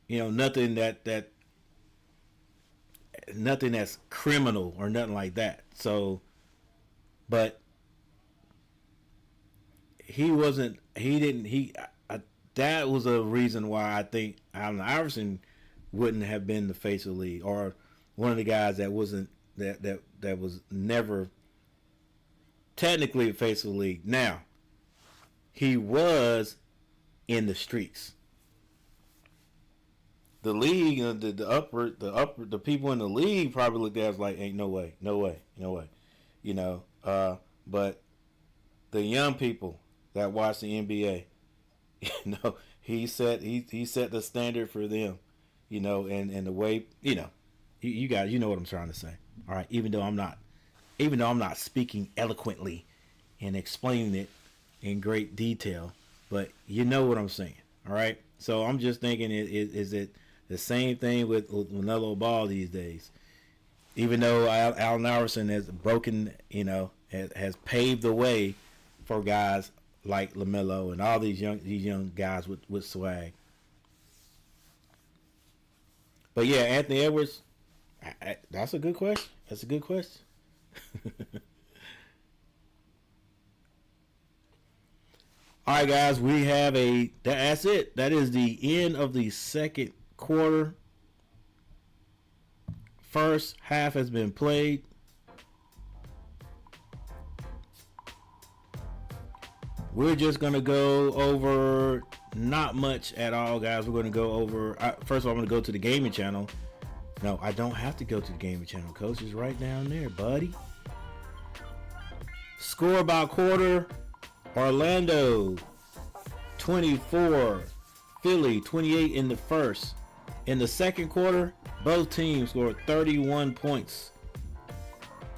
you know, nothing that's criminal or nothing like that. So, but that was a reason why I think Allen Iverson wouldn't have been the face of the league, or one of the guys that wasn't, that was never technically the face of the league. Now, he was in the streets. The league, the people in the league probably looked at us like, ain't no way, you know. But the young people that watch the NBA, you know, he set the standard for them, you know, and the way, you know, you guys, you know what I'm trying to say. All right, even though I'm not speaking eloquently and explaining it in great detail, but you know what I'm saying. All right, so I'm just thinking, is it the same thing with LaMelo Ball these days? Even though Allen Iverson has broken, you know, has paved the way for guys like LaMelo and all these young guys with swag. But yeah, Anthony Edwards, that's a good question. That's a good question. All right, guys, we have that's it. That is the end of the second quarter. First half has been played. We're just going to go over not much at all, guys. We're going to go over, first of all, I'm going to go to the gaming channel. No, I don't have to go to the gaming channel. Coach is right down there, buddy. Score by quarter. Orlando 24, Philly 28 in the first. In the second quarter, both teams scored 31 points.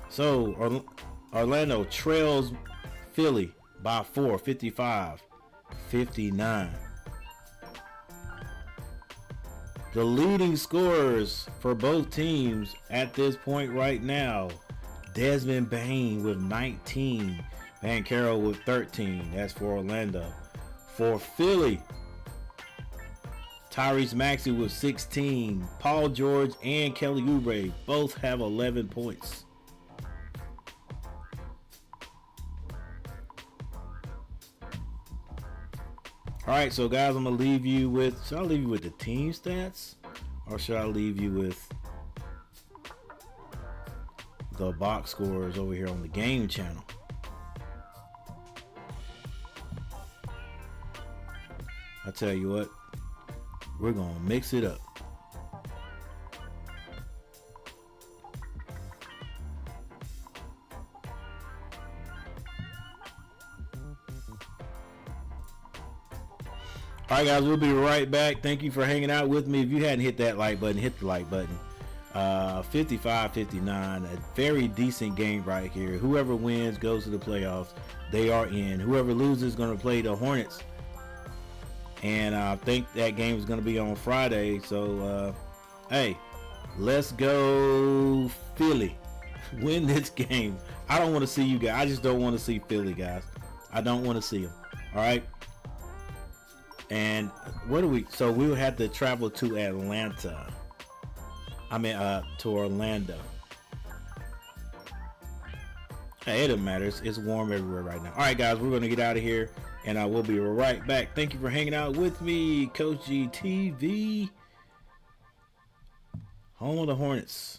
So Orlando trails Philly by 4, 55-59. The leading scorers for both teams at this point right now, Desmond Bane with 19, Van Carroll with 13. That's for Orlando. For Philly, Tyrese Maxey with 16. Paul George and Kelly Oubre both have 11 points. All right, so guys, I'm gonna leave you with. Should I leave you with the team stats, or should I leave you with the box scores over here on the game channel? I tell you what, we're gonna mix it up. All right, guys, we'll be right back. Thank you for hanging out with me. If you hadn't hit that like button, hit the like button. 55-59, a very decent game right here. Whoever wins goes to the playoffs. They are in. Whoever loses is going to play the Hornets. And I think that game is going to be on Friday. So, hey, let's go Philly. Win this game. I don't want to see you guys. I just don't want to see Philly, guys. I don't want to see them. All right. And what do we? So we will have to travel to Atlanta. I mean, to Orlando. Hey, it doesn't matter. It's warm everywhere right now. All right, guys, we're gonna get out of here, and I will be right back. Thank you for hanging out with me, Coach G TV, home of the Hornets.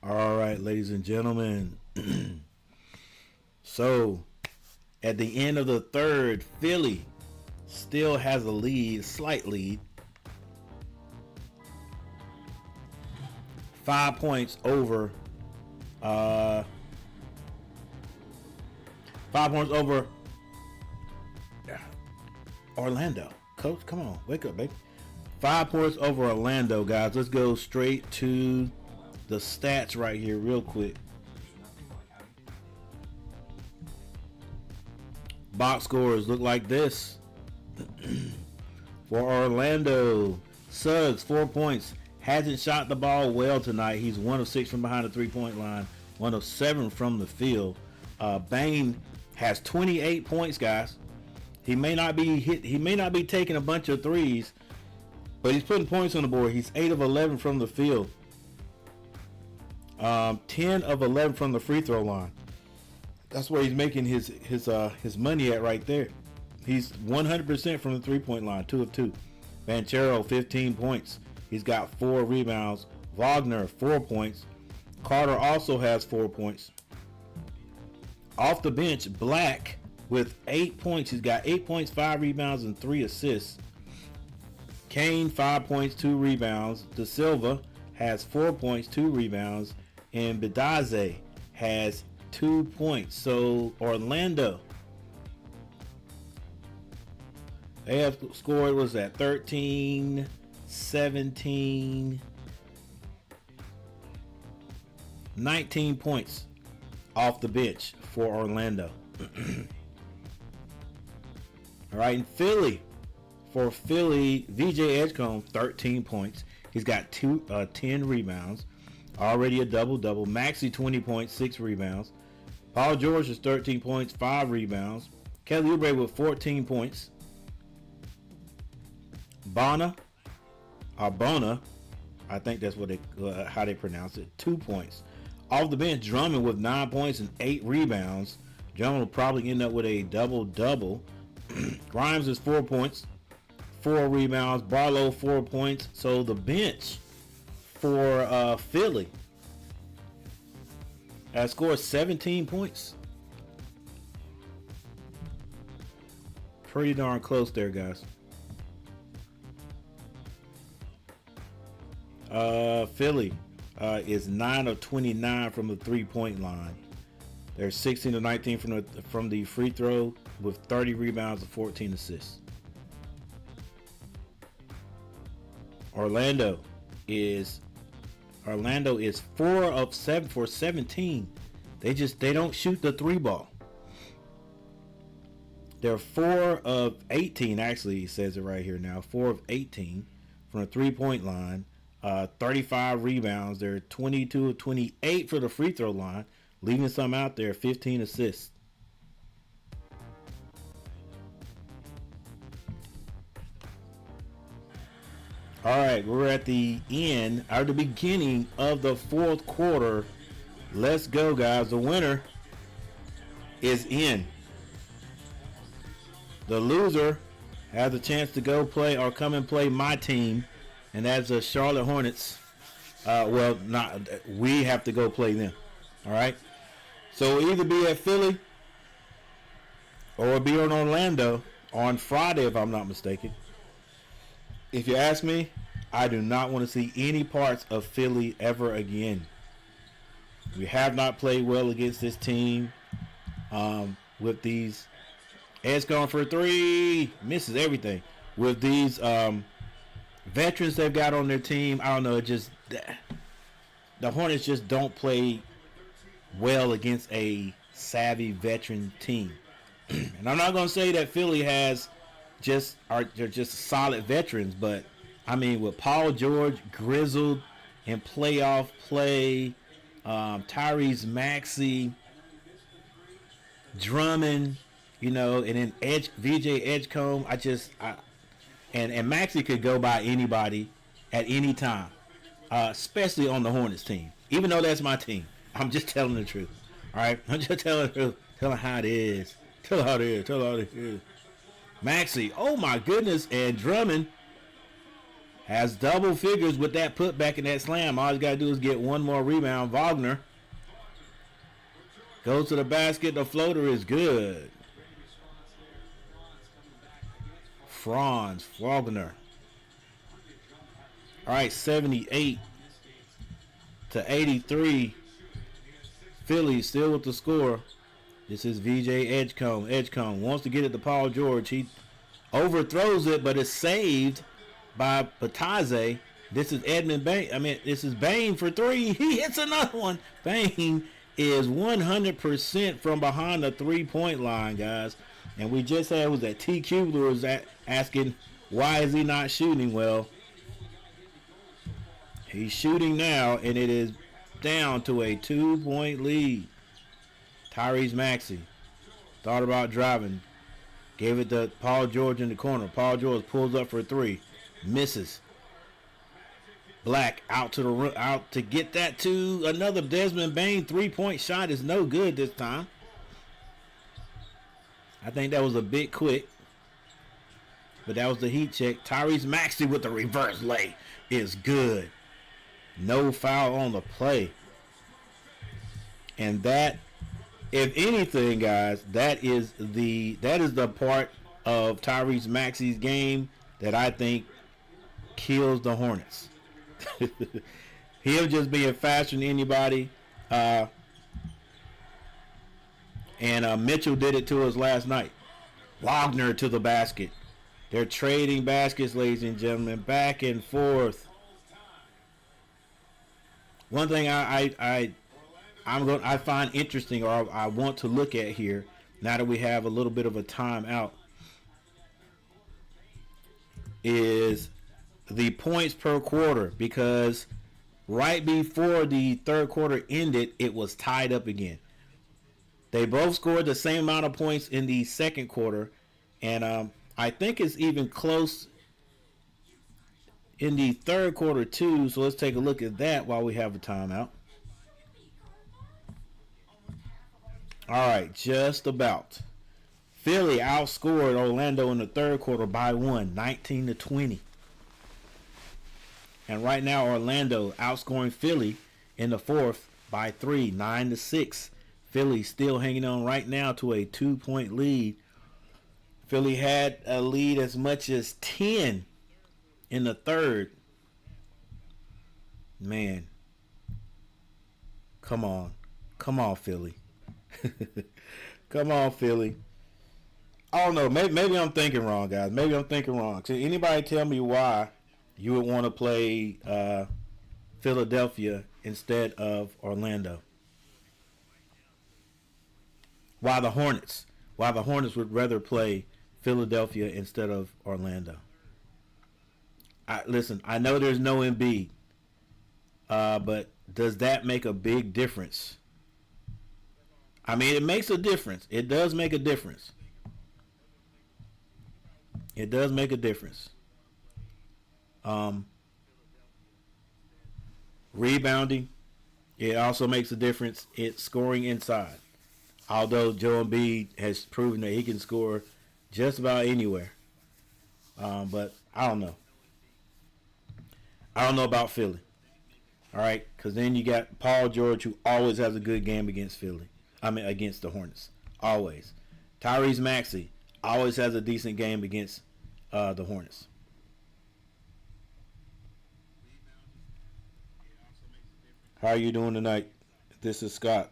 All right, ladies and gentlemen. So, at the end of the third, Philly still has a lead, slight lead. 5 points over. 5 points over Orlando. Coach, come on, wake up, baby. 5 points over Orlando, guys. Let's go straight to the stats right here real quick. Box scores look like this. For Orlando, Suggs, 4 points. Hasn't shot the ball well tonight. He's 1 of 6 from behind the three-point line. 1 of 7 from the field. Bane has 28 points, guys. He may not be taking a bunch of threes, but he's putting points on the board. He's 8 of 11 from the field. 10 of 11 from the free throw line. That's where he's making his money at right there. He's 100% from the three-point line, 2 of 2. Banchero, 15 points. He's got 4 rebounds. Wagner, 4 points. Carter also has 4 points. Off the bench, Black with 8 points. He's got 8 points, 5 rebounds, and 3 assists. Kane, 5 points, 2 rebounds. De Silva has 4 points, 2 rebounds. And Bedaze has 2 points. So Orlando, they have scored, what was that, 13, 17, 19 points off the bench for Orlando. All right, in Philly, for Philly, VJ Edgecombe, 13 points. He's got 10 rebounds. Already a double-double. Maxey, 20 points, 6 rebounds. Paul George is 13 points, 5 rebounds. Kelly Oubre with 14 points. Bona, I think that's what how they pronounce it, 2 points. Off the bench, Drummond with 9 points and 8 rebounds. Drummond will probably end up with a double-double. Grimes is 4 points, 4 rebounds. Barlow, 4 points. So the bench for Philly has scored 17 points. Pretty darn close there, guys. Philly is 9 of 29 from the three-point line. They're 16 of 19 from the free throw with 30 rebounds and 14 assists. Orlando is 4 of 7 for 17. They don't shoot the three ball. They're 4 of 18, actually, he says it right here now. 4 of 18 from the three-point line. 35 rebounds. They're 22 of 28 for the free throw line. Leaving some out there, 15 assists. All right, we're at the beginning of the fourth quarter. Let's go, guys. The winner is in. The loser has a chance to go play or come and play my team, and that's the Charlotte Hornets. We have to go play them. All right. So we'll either be at Philly or we'll be in Orlando on Friday, if I'm not mistaken. If you ask me, I do not want to see any parts of Philly ever again. We have not played well against this team. With these, Ed's going for 3, misses everything. With these veterans they've got on their team, I don't know. The Hornets just don't play well against a savvy veteran team. And I'm not going to say that Philly they're just solid veterans, but I mean, with Paul George, grizzled in playoff play, Tyrese Maxey, Drummond, and then VJ Edgecombe. And Maxey could go by anybody at any time, especially on the Hornets team. Even though that's my team, I'm just telling the truth. All right, I'm just telling the truth, telling how it is, tell how it is. Maxey, oh my goodness, and Drummond. Has double figures with that putback in that slam. All he's got to do is get one more rebound. Wagner goes to the basket. The floater is good. Franz Wagner. All right, 78 to 83. Philly still with the score. This is VJ Edgecombe. Edgecombe wants to get it to Paul George. He overthrows it, but it's saved by Bataze. This is Edmund Bain. This is Bain for three. He hits another one. Bain is 100% from behind the three-point line, guys. And we just had, was that T. Kubler was asking, why is he not shooting? Well, he's shooting now, and it is down to a 2-point lead. Tyrese Maxey thought about driving. Gave it to Paul George in the corner. Paul George pulls up for three. Misses. Black out to get that to another Desmond Bain. 3-point shot is no good this time. I think that was a bit quick. But that was the heat check. Tyrese Maxey with the reverse lay is good. No foul on the play. And that, if anything, guys, that is the part of Tyrese Maxey's game that I think kills the Hornets. Him just being faster than anybody. And Mitchell did it to us last night. Wagner to the basket. They're trading baskets, ladies and gentlemen, back and forth. One thing I find interesting, or I want to look at here, now that we have a little bit of a timeout, is the points per quarter, because right before the third quarter ended, it was tied up again. They both scored the same amount of points in the second quarter, and I think it's even close in the third quarter too. So let's take a look at that while we have a timeout. All right, just about. Philly outscored Orlando in the third quarter by 19 to 20. And right now Orlando outscoring Philly in the fourth by 3, 9 to 6. Philly still hanging on right now to a 2-point lead. Philly had a lead as much as 10 in the third. Man. Come on. Come on, Philly. Come on, Philly. I don't know. Maybe I'm thinking wrong, guys. Maybe I'm thinking wrong. Can anybody tell me why you would want to play Philadelphia instead of Orlando? Why the Hornets would rather play Philadelphia instead of Orlando? Listen, I know there's no Embiid, but does that make a big difference? I mean, it makes a difference. It does make a difference. It does make a difference. Rebounding, it also makes a difference. It's scoring inside. Although Joel Embiid has proven that he can score just about anywhere. But I don't know. I don't know about Philly. All right, because then you got Paul George, who always has a good game against Philly. Against the Hornets. Always. Tyrese Maxey always has a decent game against the Hornets. How are you doing tonight? This is Scott.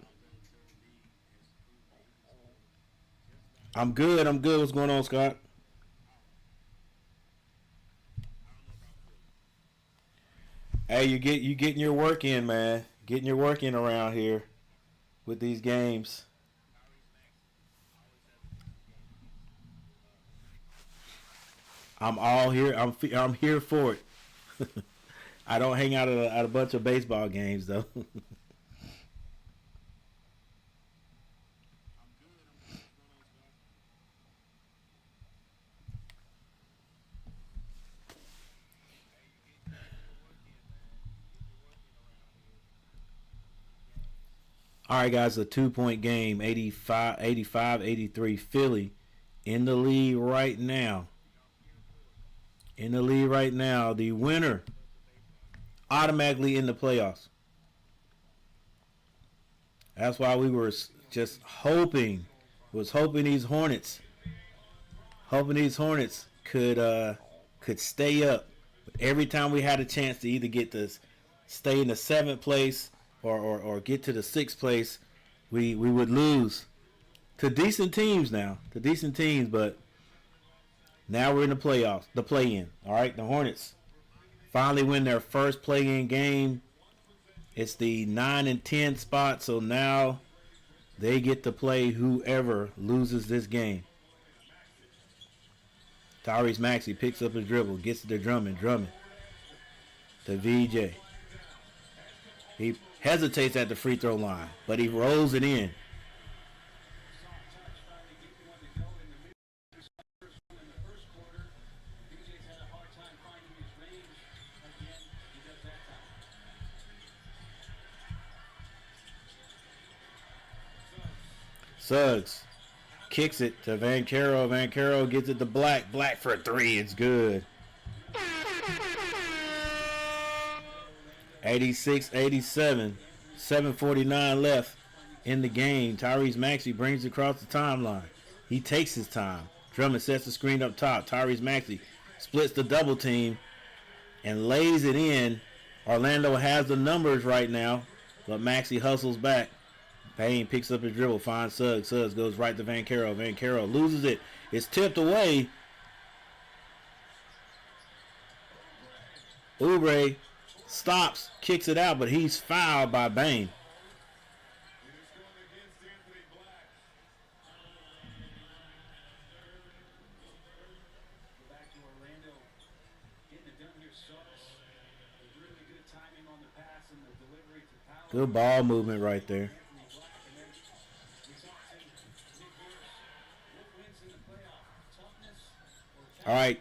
I'm good. What's going on, Scott? Hey, you getting your work in, man. Getting your work in around here with these games. I'm all here. I'm here for it. I don't hang out at a bunch of baseball games though. All right, guys, a 2-point game, 85-83 Philly in the lead right now. in the lead right now. The winner automatically in the playoffs. That's why we were just hoping these Hornets could stay up. But every time we had a chance to either get to stay in the 7th place or get to the 6th place, we would lose to decent teams now. To decent teams, but now we're in the playoffs, the play-in. All right, the Hornets finally win their first play-in game. It's the 9 and 10 spot, so now they get to play whoever loses this game. Tyrese Maxey picks up his dribble, gets it to Drummond to VJ. He hesitates at the free throw line, but he rolls it in. Suggs kicks it to Vancaro. Vancaro gets it to Black. Black for 3. It's good. 86-87. 7:49 left in the game. Tyrese Maxey brings it across the timeline. He takes his time. Drummond sets the screen up top. Tyrese Maxey splits the double team and lays it in. Orlando has the numbers right now, but Maxey hustles back. Payne picks up his dribble, finds Suggs. Suggs goes right to Vancaro. Vancaro loses it. It's tipped away. Oubre stops, kicks it out, but he's fouled by Bane. Good ball movement right there. All right,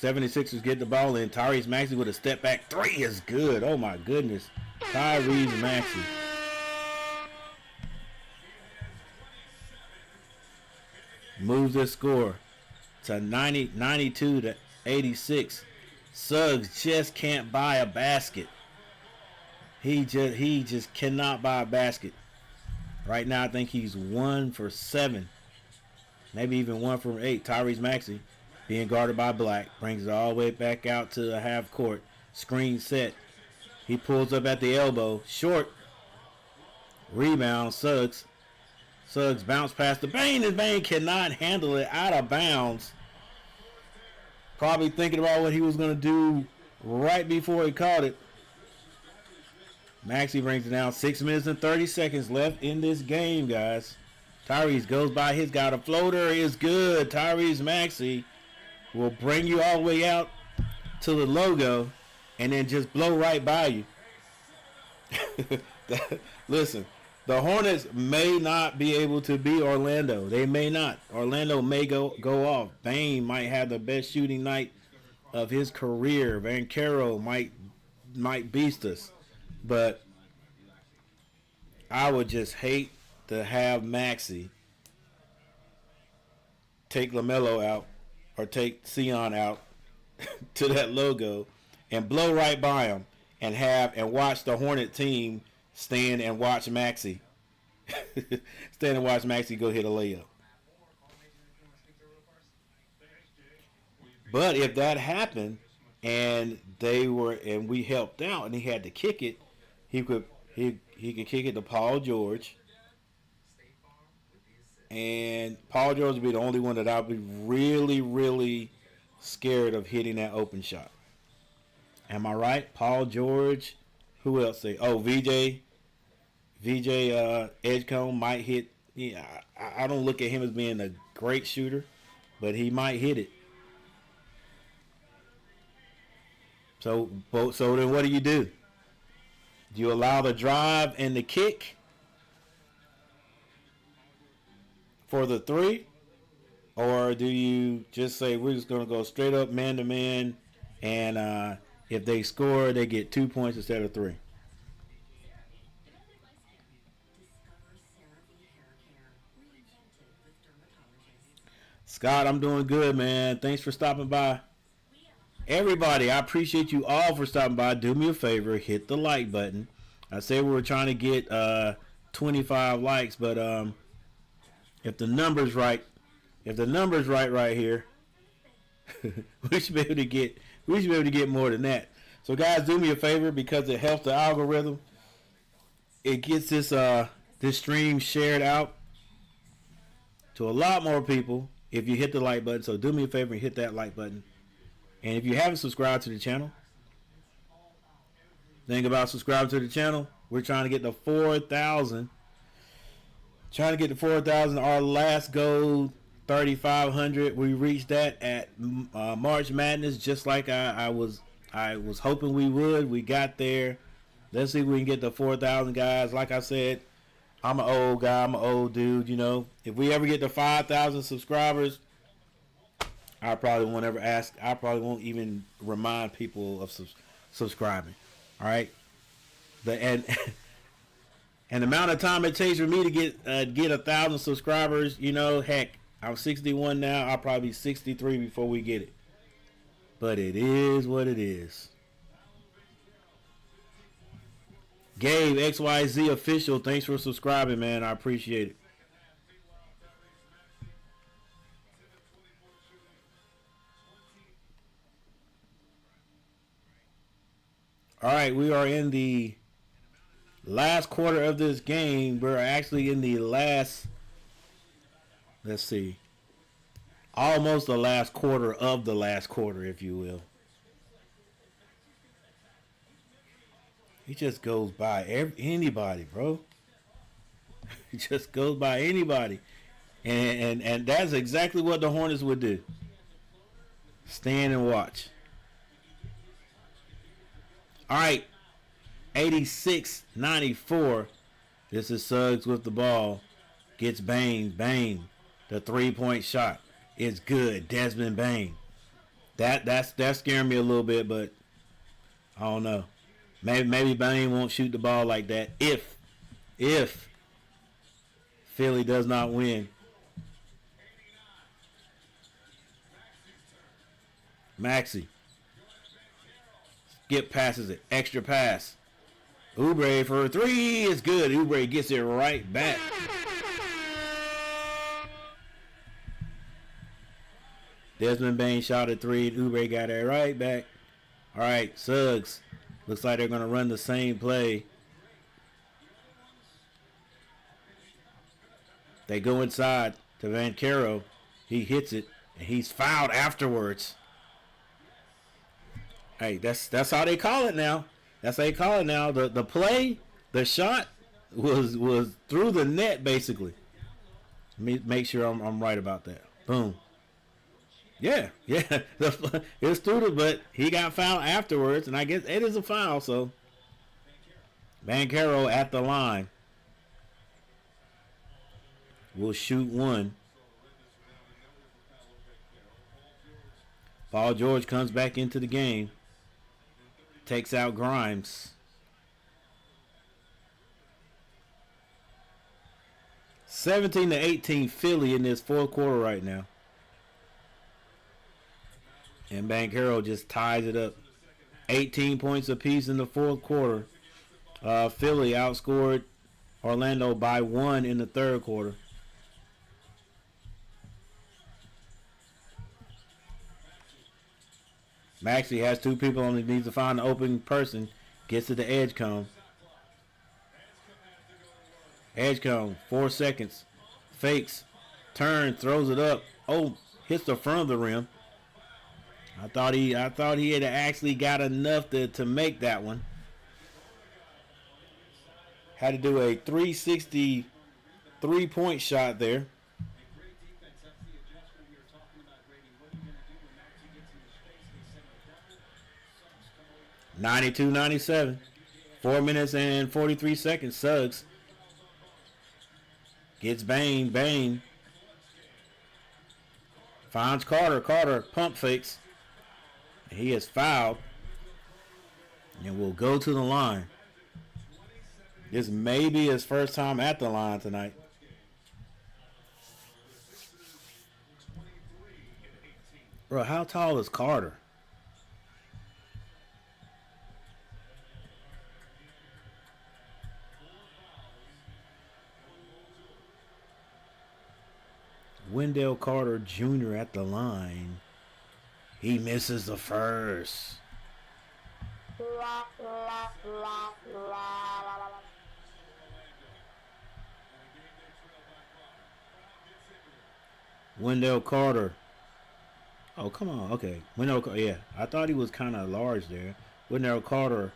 76ers get the ball in. Tyrese Maxey with a step back 3 is good. Oh my goodness. Tyrese Maxey. Moves this score to 92-86. Suggs just can't buy a basket. He just cannot buy a basket. Right now I think he's 1 for 7. Maybe even 1 for 8. Tyrese Maxey being guarded by Black. Brings it all the way back out to the half court. Screen set. He pulls up at the elbow. Short. Rebound. Suggs. Suggs bounce past the Bane, and Bane cannot handle it. Out of bounds. Probably thinking about what he was going to do right before he caught it. Maxey brings it down. 6 minutes and 30 seconds left in this game, guys. Tyrese goes by his guy. The floater is good. Tyrese Maxey will bring you all the way out to the logo and then just blow right by you. Listen, the Hornets may not be able to beat Orlando. They may not. Orlando may go off. Bane might have the best shooting night of his career. Vancaro might beast us. But I would just hate to have Maxey take LaMelo out or take Sion out to that logo and blow right by him and watch the Hornet team stand and watch Maxey. Stand and watch Maxey go hit a layup. But if that happened and we helped out and he had to kick it, he could kick it to Paul George. And Paul George would be the only one that I'd be really, really scared of hitting that open shot. Am I right? Paul George. Who else? VJ Edgecombe might hit. Yeah, I don't look at him as being a great shooter, but he might hit it. So then what do? Do you allow the drive and the kick for the 3? Or do you just say we're just going to go straight up man-to-man and if they score, they get 2 points instead of 3? Scott, I'm doing good, man. Thanks for stopping by. Everybody, I appreciate you all for stopping by. Do me a favor, hit the like button. I said we were trying to get 25 likes, but if the number's right, right here, we should be able to get more than that. So guys, do me a favor because it helps the algorithm. It gets this stream shared out to a lot more people if you hit the like button. So do me a favor and hit that like button. And if you haven't subscribed to the channel, think about subscribing to the channel. We're trying to get to 4,000. Our last goal, 3,500. We reached that at March Madness, just like I was hoping we would. We got there. Let's see if we can get to 4,000, guys. Like I said, I'm an old guy. I'm an old dude. You know, if we ever get to 5,000 subscribers, I probably won't even remind people of subscribing. All right. And the amount of time it takes for me to get 1,000 subscribers, you know, heck, I'm 61 now. I'll probably be 63 before we get it. But it is what it is. Gabe, XYZ official, thanks for subscribing, man. I appreciate it. All right, we are in the last quarter of this game. We're actually in the last, let's see, almost the last quarter of the last quarter, if you will. He just goes by anybody, bro. He just goes by anybody. And that's exactly what the Hornets would do. Stand and watch. All right, 86-94. This is Suggs with the ball. Gets Bane. The 3-point shot. It's good. Desmond Bane. That's scaring me a little bit, but I don't know. Maybe Bane won't shoot the ball like that if Philly does not win. Maxey. Skip passes it. Extra pass. Oubre for a 3 is good. Oubre gets it right back. Desmond Bane shot a 3. Oubre got it right back. All right, Suggs. Looks like they're going to run the same play. They go inside to Vancaro. He hits it, and he's fouled afterwards. Hey, that's how they call it now. That's how they call it now. The play, the shot was through the net basically. Let me make sure I'm right about that. Boom. Yeah. It's through the, but he got fouled afterwards, and I guess it is a foul. So Vancaro at the line will shoot one. Paul George comes back into the game. Takes out Grimes. 17-18 Philly in this fourth quarter right now. And Bankero just ties it up. 18 points apiece in the fourth quarter. Philly outscored Orlando by 1 in the third quarter. Maxey has 2 people on his knees to find the open person. Gets to the edge cone. Edge cone, 4 seconds. Fakes. Turns, throws it up. Oh, hits the front of the rim. I thought he had actually got enough to make that one. Had to do a 360 3-point shot there. (92-97). 4 minutes and 43 seconds. Suggs gets Bane. Finds Carter. Pump fakes. He is fouled. And will go to the line. This may be his first time at the line tonight. Bro, how tall is Carter? Wendell Carter Jr. at the line. He misses the first. Wendell Carter. Oh, come on. Okay. Yeah. I thought he was kind of large there. Wendell Carter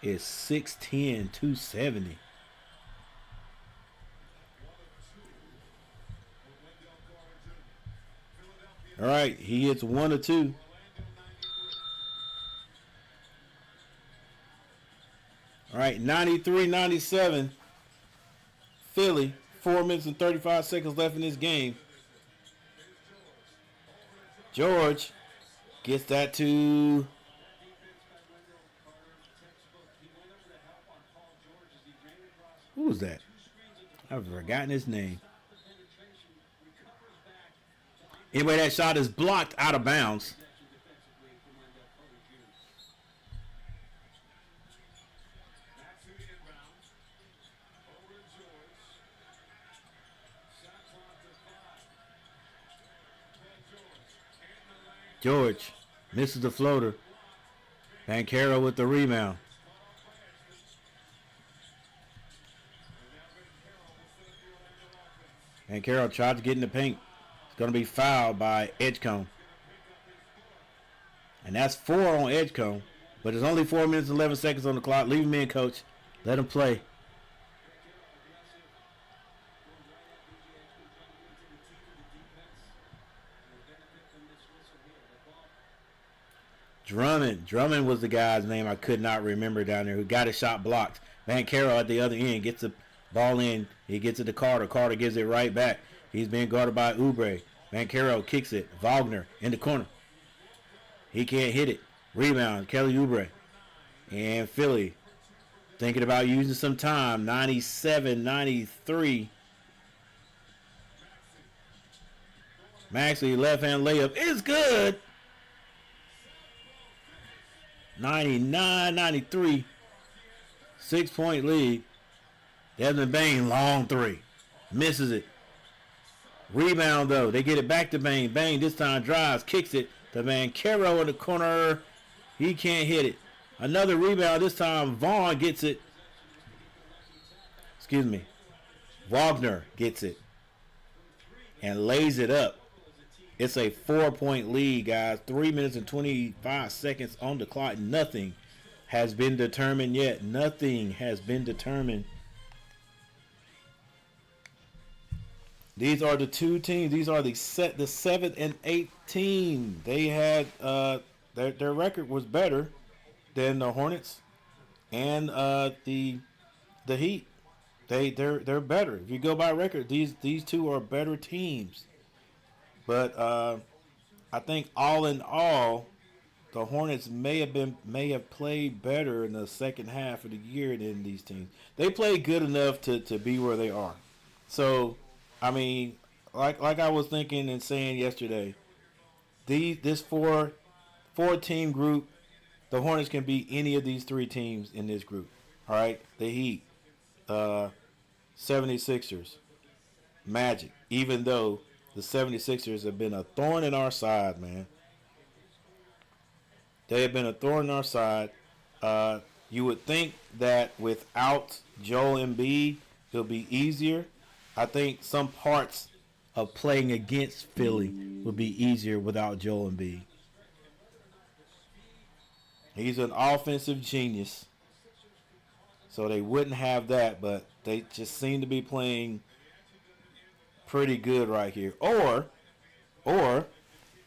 is 6'10", 270. All right. He hits 1 or 2. All right. 93-97. Philly. 4 minutes and 35 seconds left in this game. George gets that to who was that? I've forgotten his name. Anyway, that shot is blocked out of bounds. George misses the floater. Banchero with the rebound. Banchero tried to get in the paint. It's going to be fouled by Edgecombe. And that's 4 on Edgecombe. But it's only 4 minutes and 11 seconds on the clock. Leave him in, coach. Let him play. Drummond was the guy's name I could not remember down there who got his shot blocked. Banchero at the other end gets the ball in. He gets it to Carter. Carter gives it right back. He's being guarded by Oubre. Banchero kicks it. Wagner in the corner. He can't hit it. Rebound, Kelly Oubre. And Philly thinking about using some time. 97-93. Maxey left-hand layup is good. 99-93. 6-point lead. Desmond Bane, long three. Misses it. Rebound, though. They get it back to Bane. Bane this time drives, kicks it to Banchero in the corner. He can't hit it. Another rebound. This time Vaughn gets it. Excuse me. Wagner gets it and lays it up. It's a 4-point lead, guys. 3 minutes and 25 seconds on the clock. Nothing has been determined yet. Nothing has been determined. These are the two teams. These are the 7th and 8th team. They had their record was better than the Hornets and the Heat. They're better. If you go by record, these two are better teams. But I think all in all, the Hornets may have played better in the second half of the year than these teams. They played good enough to be where they are. So, I mean, like I was thinking and saying yesterday, this four team group, the Hornets can beat any of these 3 teams in this group. All right, the Heat, 76ers, Magic. Even though the 76ers have been a thorn in our side, man. They have been a thorn in our side. You would think that without Joel Embiid, it'll be easier. I think some parts of playing against Philly would be easier without Joel Embiid. He's an offensive genius. So they wouldn't have that, but they just seem to be playing pretty good right here. Or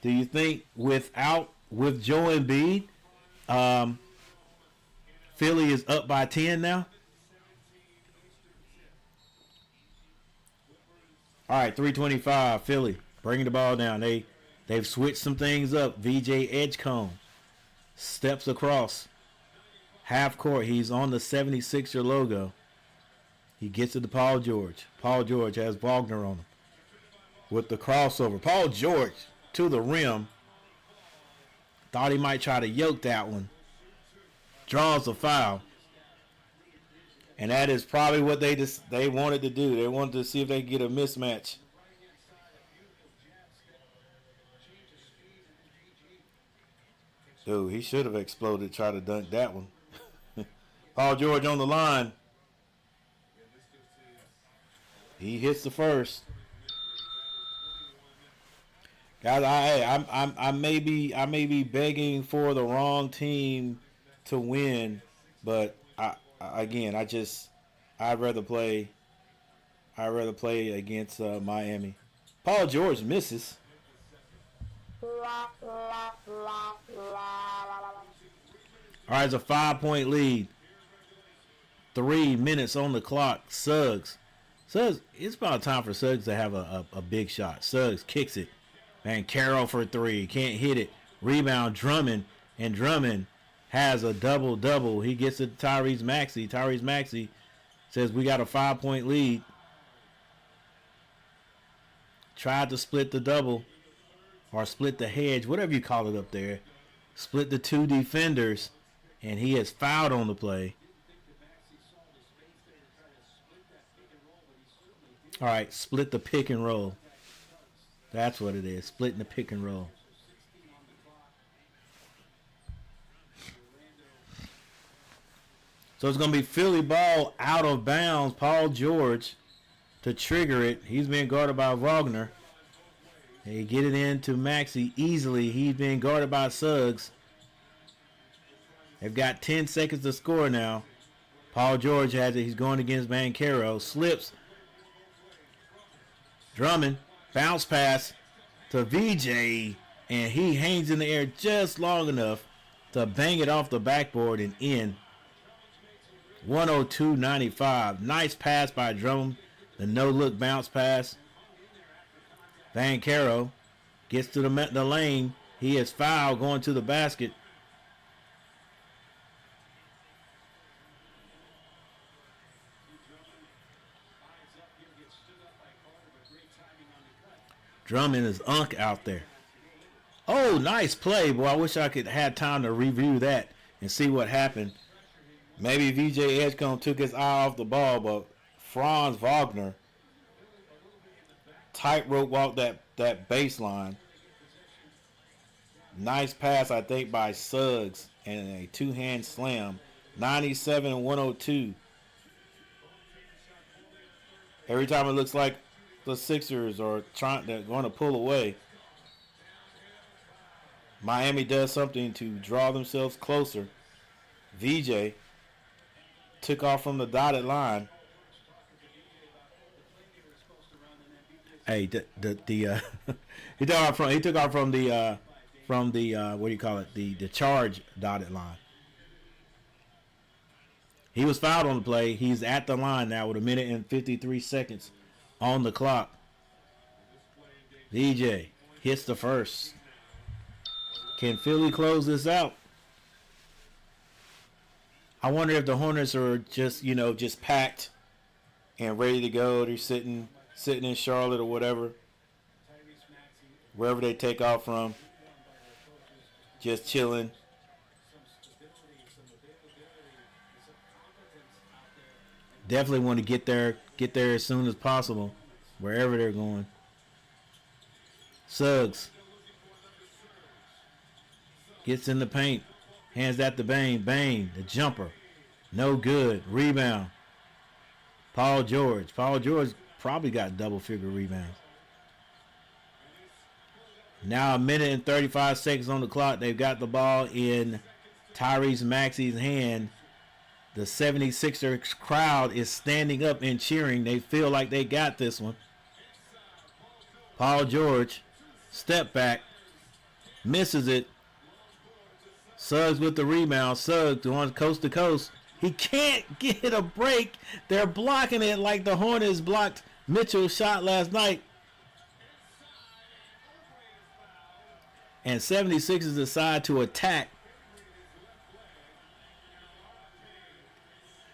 do you think with Joel Embiid, Philly is up by 10 now? All right, 3:25, Philly bringing the ball down. They've switched some things up. VJ Edgecombe steps across half court. He's on the 76er logo. He gets it to Paul George. Paul George has Wagner on him with the crossover. Paul George to the rim. Thought he might try to yoke that one. Draws a foul. And that is probably what they wanted to do. They wanted to see if they could get a mismatch. Dude, he should have exploded, try to dunk that one. Paul George on the line. He hits the first. Guys, I may be begging for the wrong team to win, but I'd rather play against Miami. Paul George misses. All right, it's a 5-point lead. 3 minutes on the clock. Suggs, it's about time for Suggs to have a big shot. Suggs kicks it. Man, Carroll for 3. Can't hit it. Rebound, Drummond. And Drummond has a double-double. He gets it to Tyrese Maxey. Tyrese Maxey says we got a 5-point lead. Tried to split the double. Or split the hedge. Whatever you call it up there. Split the 2 defenders. And he is fouled on the play. All right, split the pick and roll. That's what it is, splitting the pick and roll. So it's going to be Philly ball out of bounds. Paul George to trigger it. He's being guarded by Wagner. They get it into Maxey easily. He's being guarded by Suggs. They've got 10 seconds to score now. Paul George has it. He's going against Banchero. Slips. Drummond. Bounce pass to VJ, and he hangs in the air just long enough to bang it off the backboard and in. 102-95. Nice pass by Drummond. The no-look bounce pass. Banchero gets to the lane. He is fouled going to the basket. Drummond is out there. Oh, nice play, boy. I wish I could have time to review that and see what happened. Maybe VJ Edgecombe took his eye off the ball, but Franz Wagner tightrope walked that baseline. Nice pass, I think, by Suggs and a two-hand slam. 97-102. Every time it looks like the Sixers are going to pull away, Miami does something to draw themselves closer. VJ took off from the dotted line. Hey, he took off from the what do you call it? The charge dotted line. He was fouled on the play. He's at the line now with 1 minute and 53 seconds on the clock. VJ hits the first. Can Philly close this out? I wonder if the Hornets are just packed and ready to go. They're sitting in Charlotte or whatever, wherever they take off from, just chilling. Definitely want to get there as soon as possible, wherever they're going. Suggs gets in the paint, hands that to Bane. Bane, the jumper, no good. Rebound. Paul George probably got double-figure rebounds. Now 1 minute and 35 seconds on the clock. They've got the ball in Tyrese Maxey's hand. The 76ers crowd is standing up and cheering. They feel like they got this one. Paul George, step back, misses it. Suggs with the rebound. Suggs going coast to coast. He can't get a break. They're blocking it like the Hornets blocked Mitchell's shot last night. And 76ers decide to attack.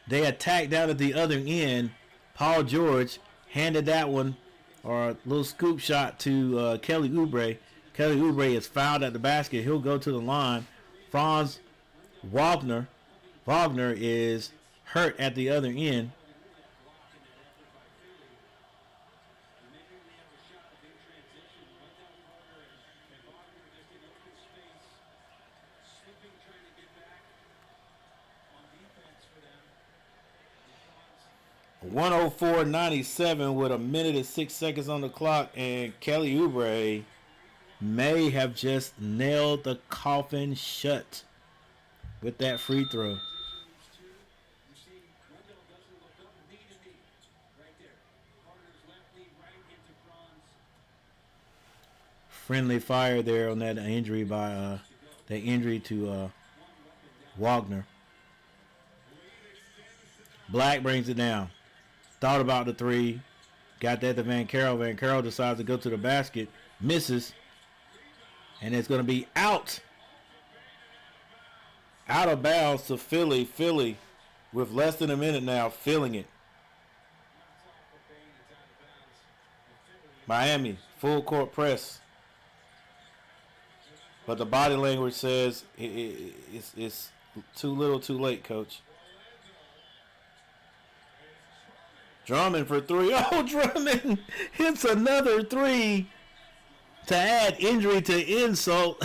They attacked down at the other end. Paul George handed that one, or a little scoop shot, to Kelly Oubre. Kelly Oubre is fouled at the basket. He'll go to the line. Franz Wagner is hurt at the other end. 104.97 with a minute and 6 seconds on the clock, and Kelly Oubre may have just nailed the coffin shut with that free throw. Friendly fire there on that injury by to Wagner. Black brings it down. Thought about the three. Got that to Van Carroll. Van Carroll decides to go to the basket. Misses. And it's going to be out. Out of bounds to Philly. Philly with less than a minute now feeling it. Miami, full court press. But the body language says it's too little too late, coach. Drummond for three. Oh, Drummond hits another three to add injury to insult.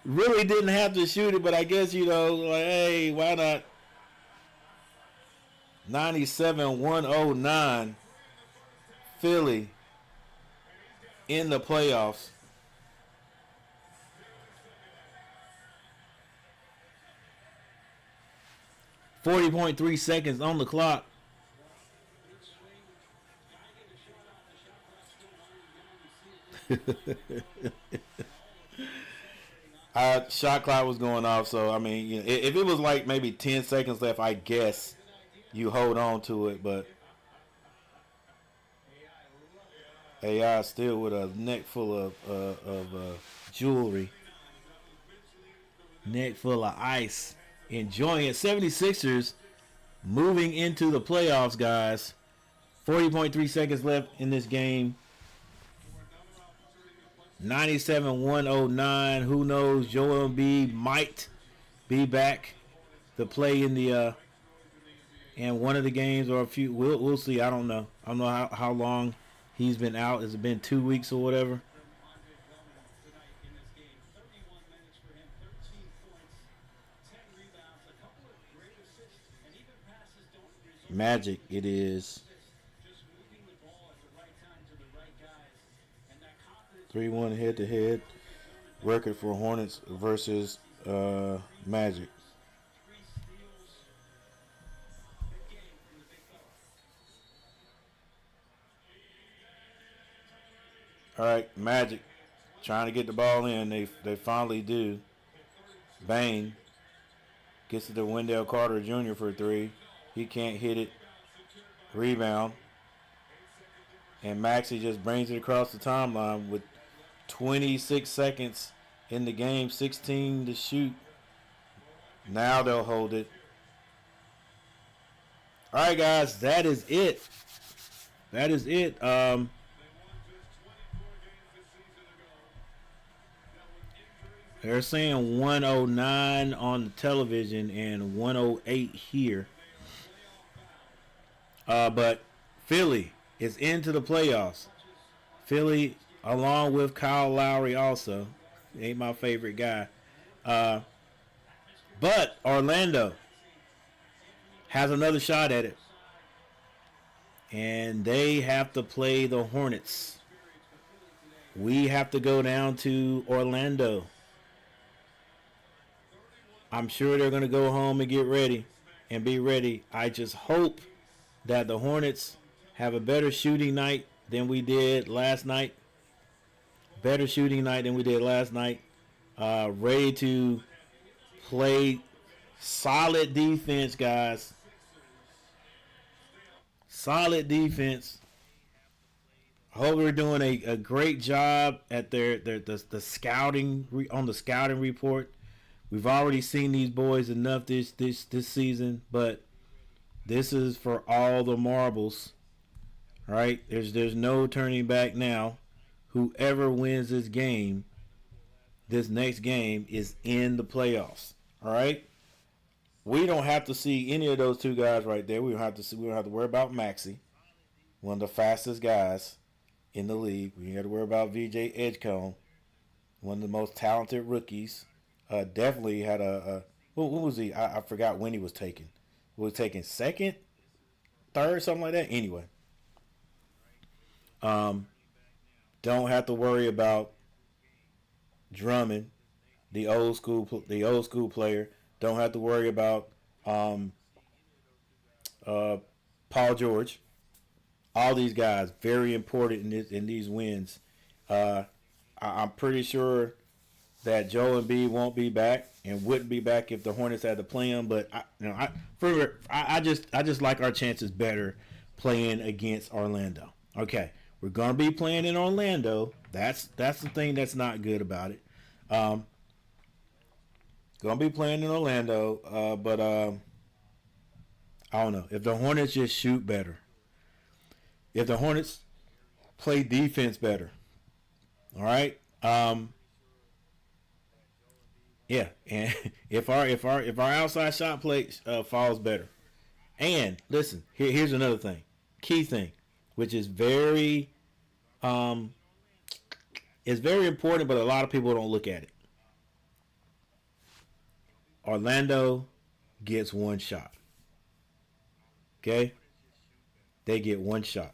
Really didn't have to shoot it, but I guess, like, hey, why not? 97-109. Philly in the playoffs. .3 seconds on the clock. Shot clock was going off, so I mean, if it was like maybe 10 seconds left, I guess you hold on to it, but AI still with a neck full of jewelry, neck full of ice, enjoying it. 76ers moving into the playoffs, guys. 40.3 seconds left in this game. 97-109. Who knows? Joel Embiid might be back to play in the in one of the games or a few. We'll see. I don't know. I don't know how long he's been out. Has it been 2 weeks or whatever? Magic it is. 3-1 head-to-head record for Hornets versus Magic. All right, Magic trying to get the ball in. They finally do. Bane gets it to Wendell Carter Jr. for a three. He can't hit it. Rebound. And Maxey just brings it across the timeline with 26 seconds in the game, 16 to shoot. Now they'll hold it. All right, guys, that is it. That is it. They're saying 109 on the television and 108 here. But Philly is into the playoffs. Philly, along with Kyle Lowry also. Ain't my favorite guy. But Orlando has another shot at it. And they have to play the Hornets. We have to go down to Orlando. I'm sure they're going to go home and get ready and be ready. I just hope that the Hornets have a better shooting night than we did last night. Better shooting night than we did last night. Ready to play solid defense, guys. Solid defense. I hope we're doing a great job at the scouting on the scouting report. We've already seen these boys enough this season, but this is for all the marbles. All right, there's no turning back now. Whoever wins this game, this next game is in the playoffs. All right, we don't have to see any of those two guys right there. We don't have to worry about Maxey, one of the fastest guys in the league. We have to worry about VJ Edgecombe, one of the most talented rookies. Definitely had what was he? I forgot when he was taken. Was he taken second third, something like that. Anyway, don't have to worry about Drummond, the old school player. Don't have to worry about Paul George. All these guys very important in these wins. I'm pretty sure that Joel Embiid won't be back and wouldn't be back if the Hornets had to play him. But I just like our chances better playing against Orlando. Okay, we're gonna be playing in Orlando. That's the thing that's not good about it. Gonna be playing in Orlando, but I don't know if the Hornets just shoot better. If the Hornets play defense better, all right. Yeah, and if our outside shot play falls better, and listen, here's another thing, key thing, which is is very important, but a lot of people don't look at it. Orlando gets one shot. Okay, they get one shot.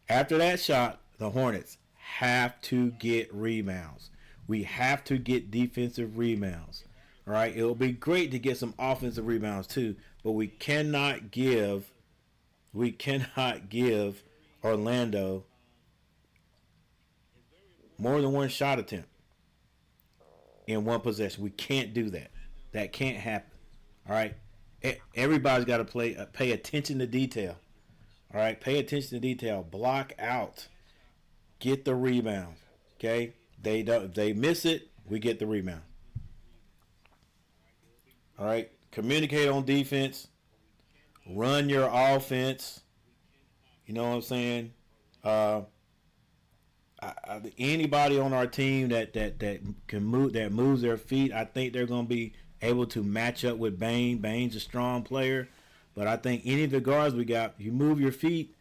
After that shot, the Hornets have to get rebounds. We have to get defensive rebounds. All right, it'll be great to get some offensive rebounds too, but we cannot give Orlando more than one shot attempt in one possession. We can't do that. That can't happen. All right, everybody's got to pay attention to detail. All right, pay attention to detail. Block out. Get the rebound. Okay, if they miss it, we get the rebound. All right, communicate on defense. Run your offense. You know what I'm saying? Anybody on our team that can move, that moves their feet, I think they're going to be able to match up with Bane. Bane's a strong player, but I think any of the guards we got, you move your feet,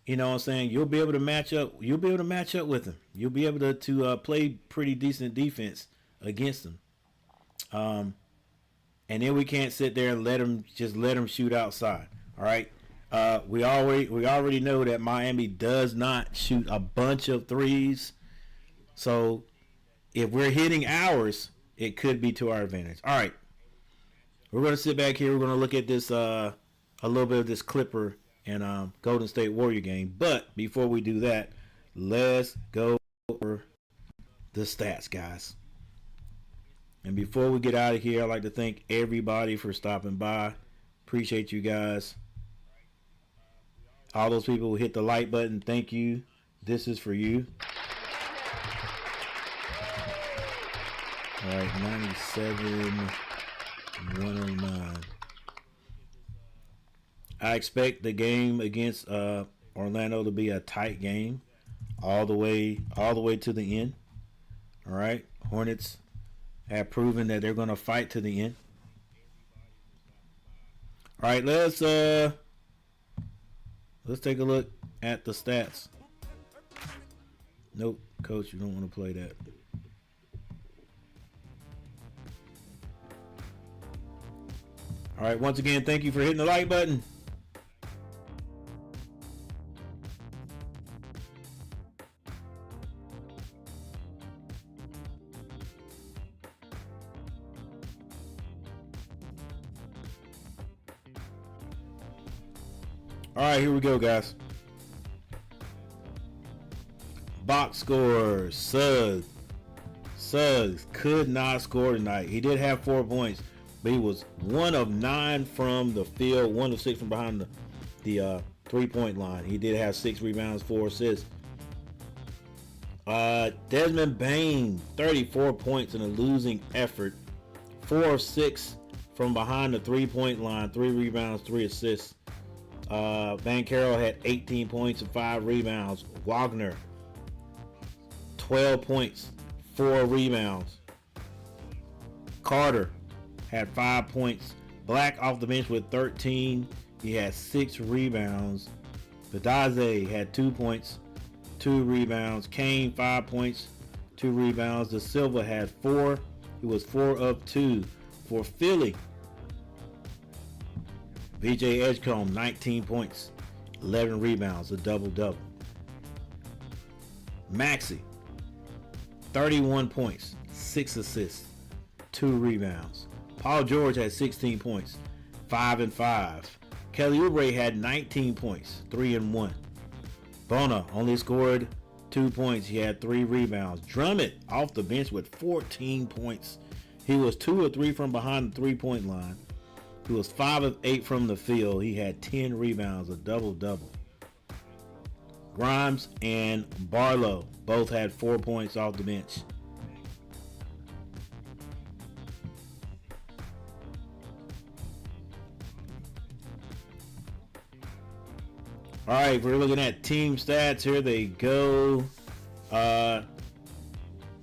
you know what I'm saying, you'll be able to match up. You'll be able to match up with them. You'll be able to play pretty decent defense against them. And then we can't sit there and let them shoot outside. All right. We already know that Miami does not shoot a bunch of threes. So if we're hitting ours, it could be to our advantage. All right. We're going to sit back here. We're going to look at this a little bit of this Clipper and Golden State Warrior game. But before we do that, let's go over the stats, guys. And before we get out of here, I'd like to thank everybody for stopping by. Appreciate you guys. All those people who hit the like button, thank you. This is for you. All right, 97, 109. I expect the game against Orlando to be a tight game all the way to the end. All right, Hornets have proven that they're going to fight to the end. All right, let's take a look at the stats. Nope, coach, you don't want to play that. All right, once again, thank you for hitting the like button. All right, here we go, guys. Box score. Suggs could not score tonight. He did have 4 points, but he was 1 of 9 from the field, 1 of 6 from behind the 3-point line. He did have 6 rebounds, 4 assists. Desmond Bane, 34 points in a losing effort, 4 of 6 from behind the 3-point line, 3 rebounds, 3 assists. Van Carroll had 18 points and 5 rebounds. Wagner, 12 points, 4 rebounds. Carter had 5 points. Black off the bench with 13. He had 6 rebounds. Badaze had 2 points, 2 rebounds. Kane, 5 points, 2 rebounds. Da Silva had 4. He was 4 of 2 for Philly. VJ Edgecombe, 19 points, 11 rebounds, a double-double. Maxey, 31 points, 6 assists, 2 rebounds. Paul George had 16 points, 5 and 5. Kelly Oubre had 19 points, 3 and 1. Bona only scored 2 points. He had 3 rebounds. Drummond off the bench with 14 points. He was 2 of 3 from behind the three-point line. He was 5 of 8 from the field. He had 10 rebounds, a double-double. Grimes and Barlow both had 4 points off the bench. All right, we're looking at team stats. Here they go.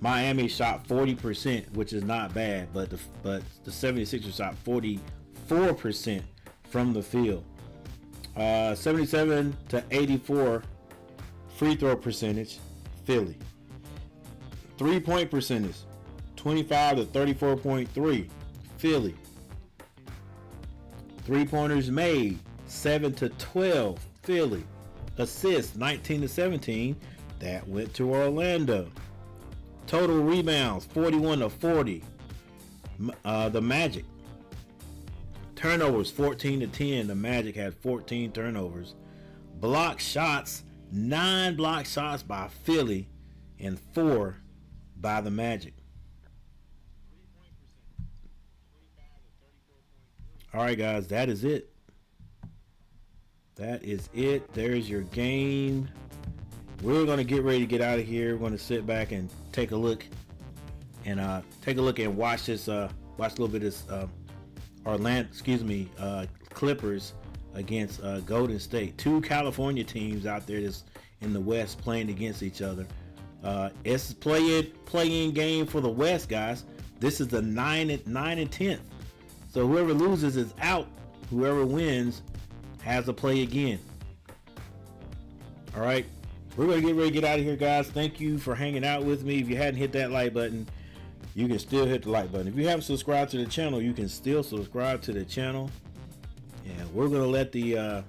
Miami shot 40%, which is not bad, but the 76ers shot 44% from the field. 77 to 84 free throw percentage, Philly. 3-point percentage, 25 to 34.3, Philly. 3-pointers made, 7 to 12, Philly. Assists, 19 to 17, that went to Orlando. Total rebounds, 41 to 40, the Magic. Turnovers, 14 to 10, the Magic had 14 turnovers. Block shots, 9 block shots by Philly and 4 by the Magic. All right, guys, that is it. That is it. There's your game. We're going to get ready to get out of here. We're going to sit back and take a look and watch this. Watch a little bit of this Clippers against Golden State. 2 California teams out there that's in the West playing against each other. It's play-in game for the West, guys. This is the 9 and 10th. So whoever loses is out. Whoever wins has to play again. All right. We're going to get ready to get out of here, guys. Thank you for hanging out with me. If you hadn't hit that like button, you can still hit the like button. If you haven't subscribed to the channel, you can still subscribe to the channel. And we're going to let the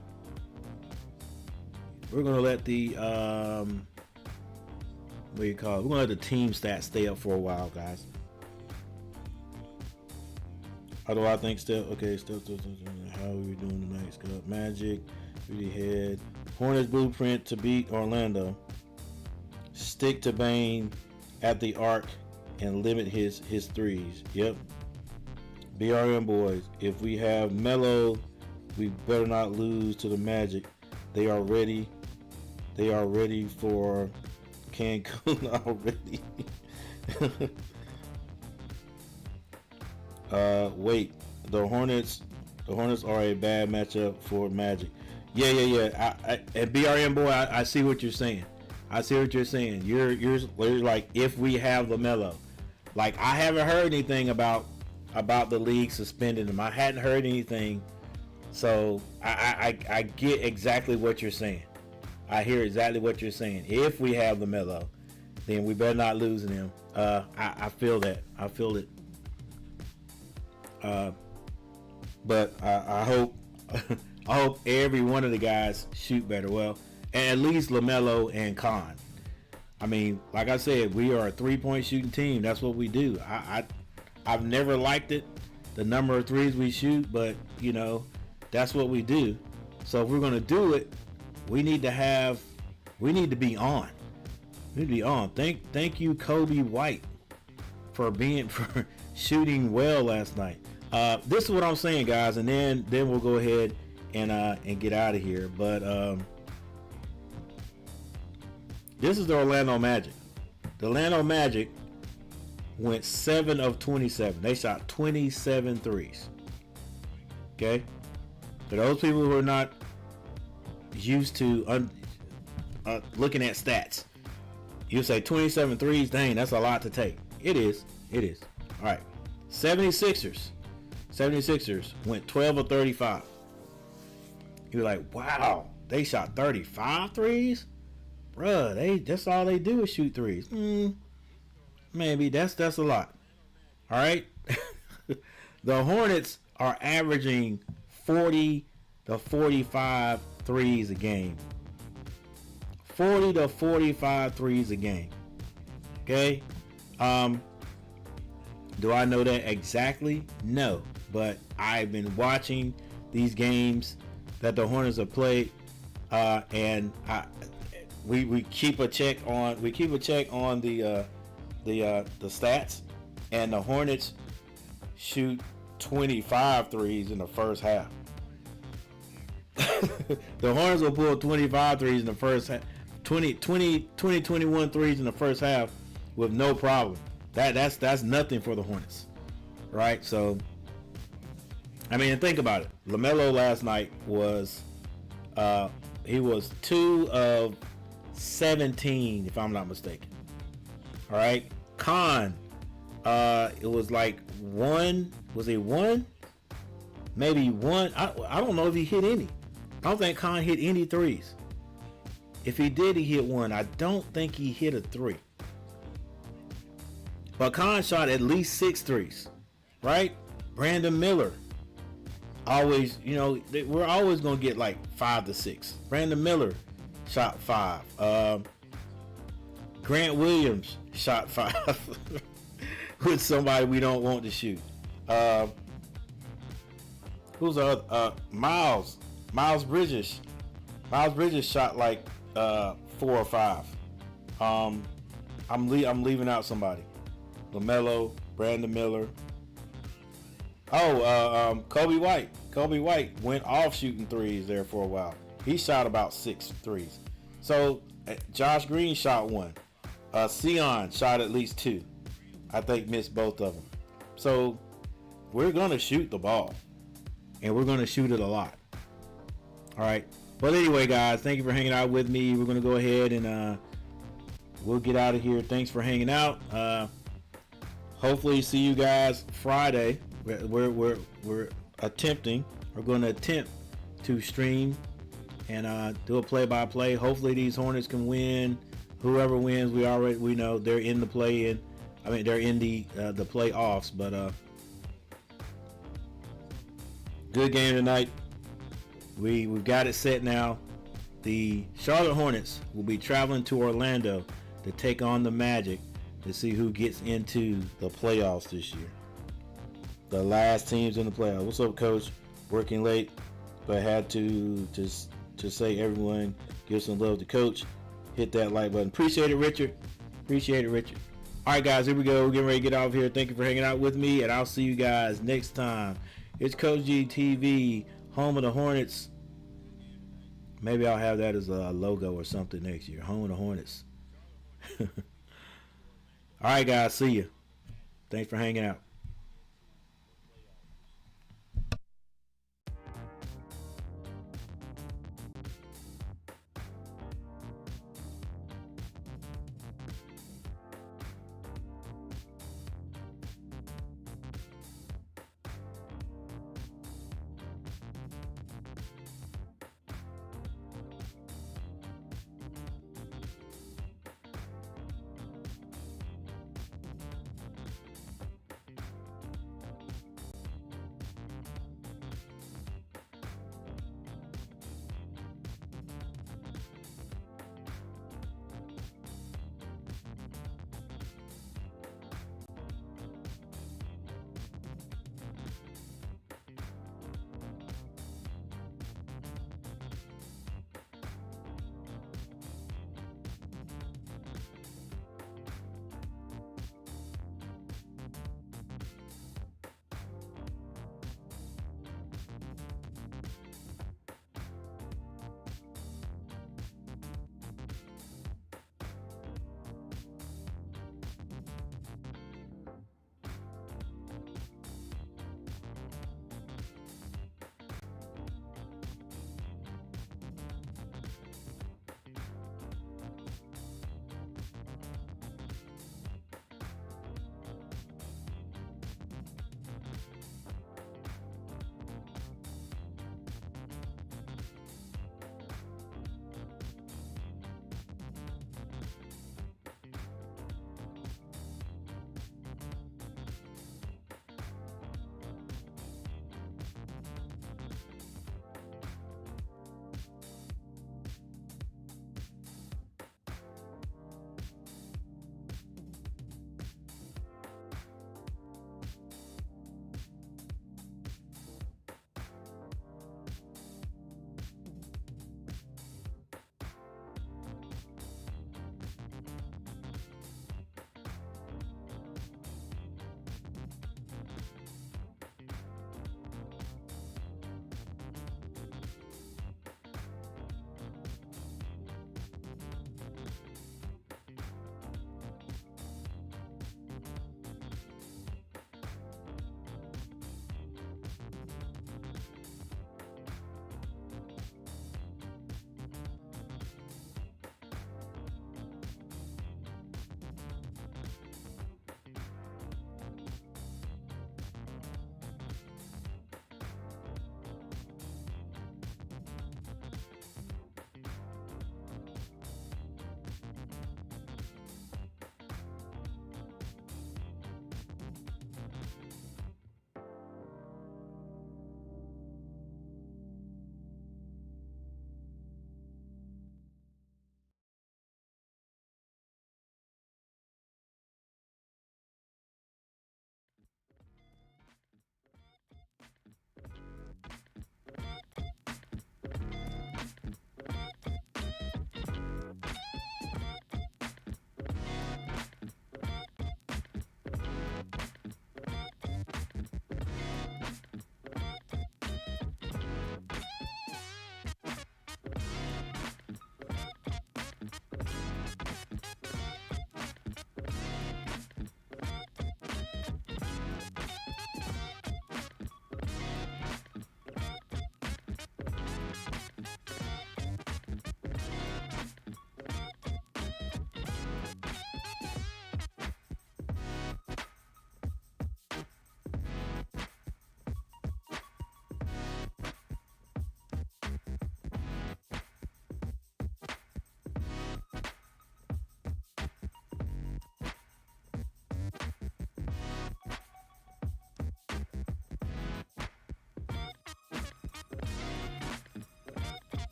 what do you call it? We're going to let the team stats stay up for a while, guys. Although I think still how are we doing tonight? Scott Magic, 3D head. Hornets blueprint to beat Orlando. Stick to Bane at the arc and limit his threes. Yep. BRM boys, if we have Melo, we better not lose to the Magic. They are ready for Cancun already. Wait, the Hornets are a bad matchup for Magic. Yeah. And BRM boy, I see what you're saying. You're like, if we have LaMelo, like, I haven't heard anything about the league suspending him. I hadn't heard anything, so I get exactly what you're saying. I hear exactly what you're saying. If we have LaMelo, then we better not lose him. I feel that. I feel it. But I hope I hope every one of the guys shoot better. Well, at least LaMelo and Khan. I mean, like I said, we are a 3-point shooting team. That's what we do. I've never liked it, the number of threes we shoot, but you know, that's what we do. So if we're gonna do it, we need to be on. We need to be on. Thank you, Kobe White, for shooting well last night. This is what I'm saying, guys, and then we'll go ahead and get out of here. But this is the Orlando Magic. The Orlando Magic went 7 of 27. They shot 27 threes. Okay? For those people who are not used to looking at stats, you say 27 threes, dang, that's a lot to take. It is. All right. 76ers went 12 of 35. You're like, wow, they shot 35 threes? Bruh, that's all they do is shoot threes. Maybe that's a lot. All right. The Hornets are averaging 40 to 45 threes a game. 40 to 45 threes a game. Okay? Do I know that exactly? No. But I've been watching these games that the Hornets have played, and we keep a check on the stats, and the Hornets shoot 25 threes in the first half. The Hornets will pull 25 threes in the first half, 21 threes in the first half with no problem. That's nothing for the Hornets, right? So, I mean, think about it. LaMelo last night was, he was 2 of 17, if I'm not mistaken. All right, Khan, it was like 1. Was it 1? Maybe 1. I don't know if he hit any. I don't think Khan hit any threes. If he did, he hit 1. I don't think he hit a 3. But Khan shot at least 6 threes, right? Brandon Miller, always, we're always going to get like 5 to 6. Brandon Miller shot 5. Grant Williams shot 5 with somebody we don't want to shoot. Who's the other? Miles Bridges. Miles Bridges shot like 4 or 5. I'm leaving out somebody. LaMelo, Brandon Miller. Kobe White. Kobe White went off shooting threes there for a while. He shot about 6 threes. So Josh Green shot 1. Sion shot at least 2. I think missed both of them. So we're gonna shoot the ball, and we're gonna shoot it a lot. All right. But anyway, guys, thank you for hanging out with me. We're gonna go ahead and we'll get out of here. Thanks for hanging out. Hopefully see you guys Friday. We're attempting. We're going to attempt to stream and do a play-by-play. Hopefully these Hornets can win. Whoever wins, we know they're in the play-in. I mean, they're in the playoffs. But good game tonight. We've got it set now. The Charlotte Hornets will be traveling to Orlando to take on the Magic to see who gets into the playoffs this year. The last teams in the playoffs. What's up, Coach? Working late, but had to say everyone give some love to Coach. Hit that like button. Appreciate it, Richard. All right, guys, here we go. We're getting ready to get out of here. Thank you for hanging out with me, and I'll see you guys next time. It's Coach G TV, home of the Hornets. Maybe I'll have that as a logo or something next year. Home of the Hornets. All right, guys. See you. Thanks for hanging out.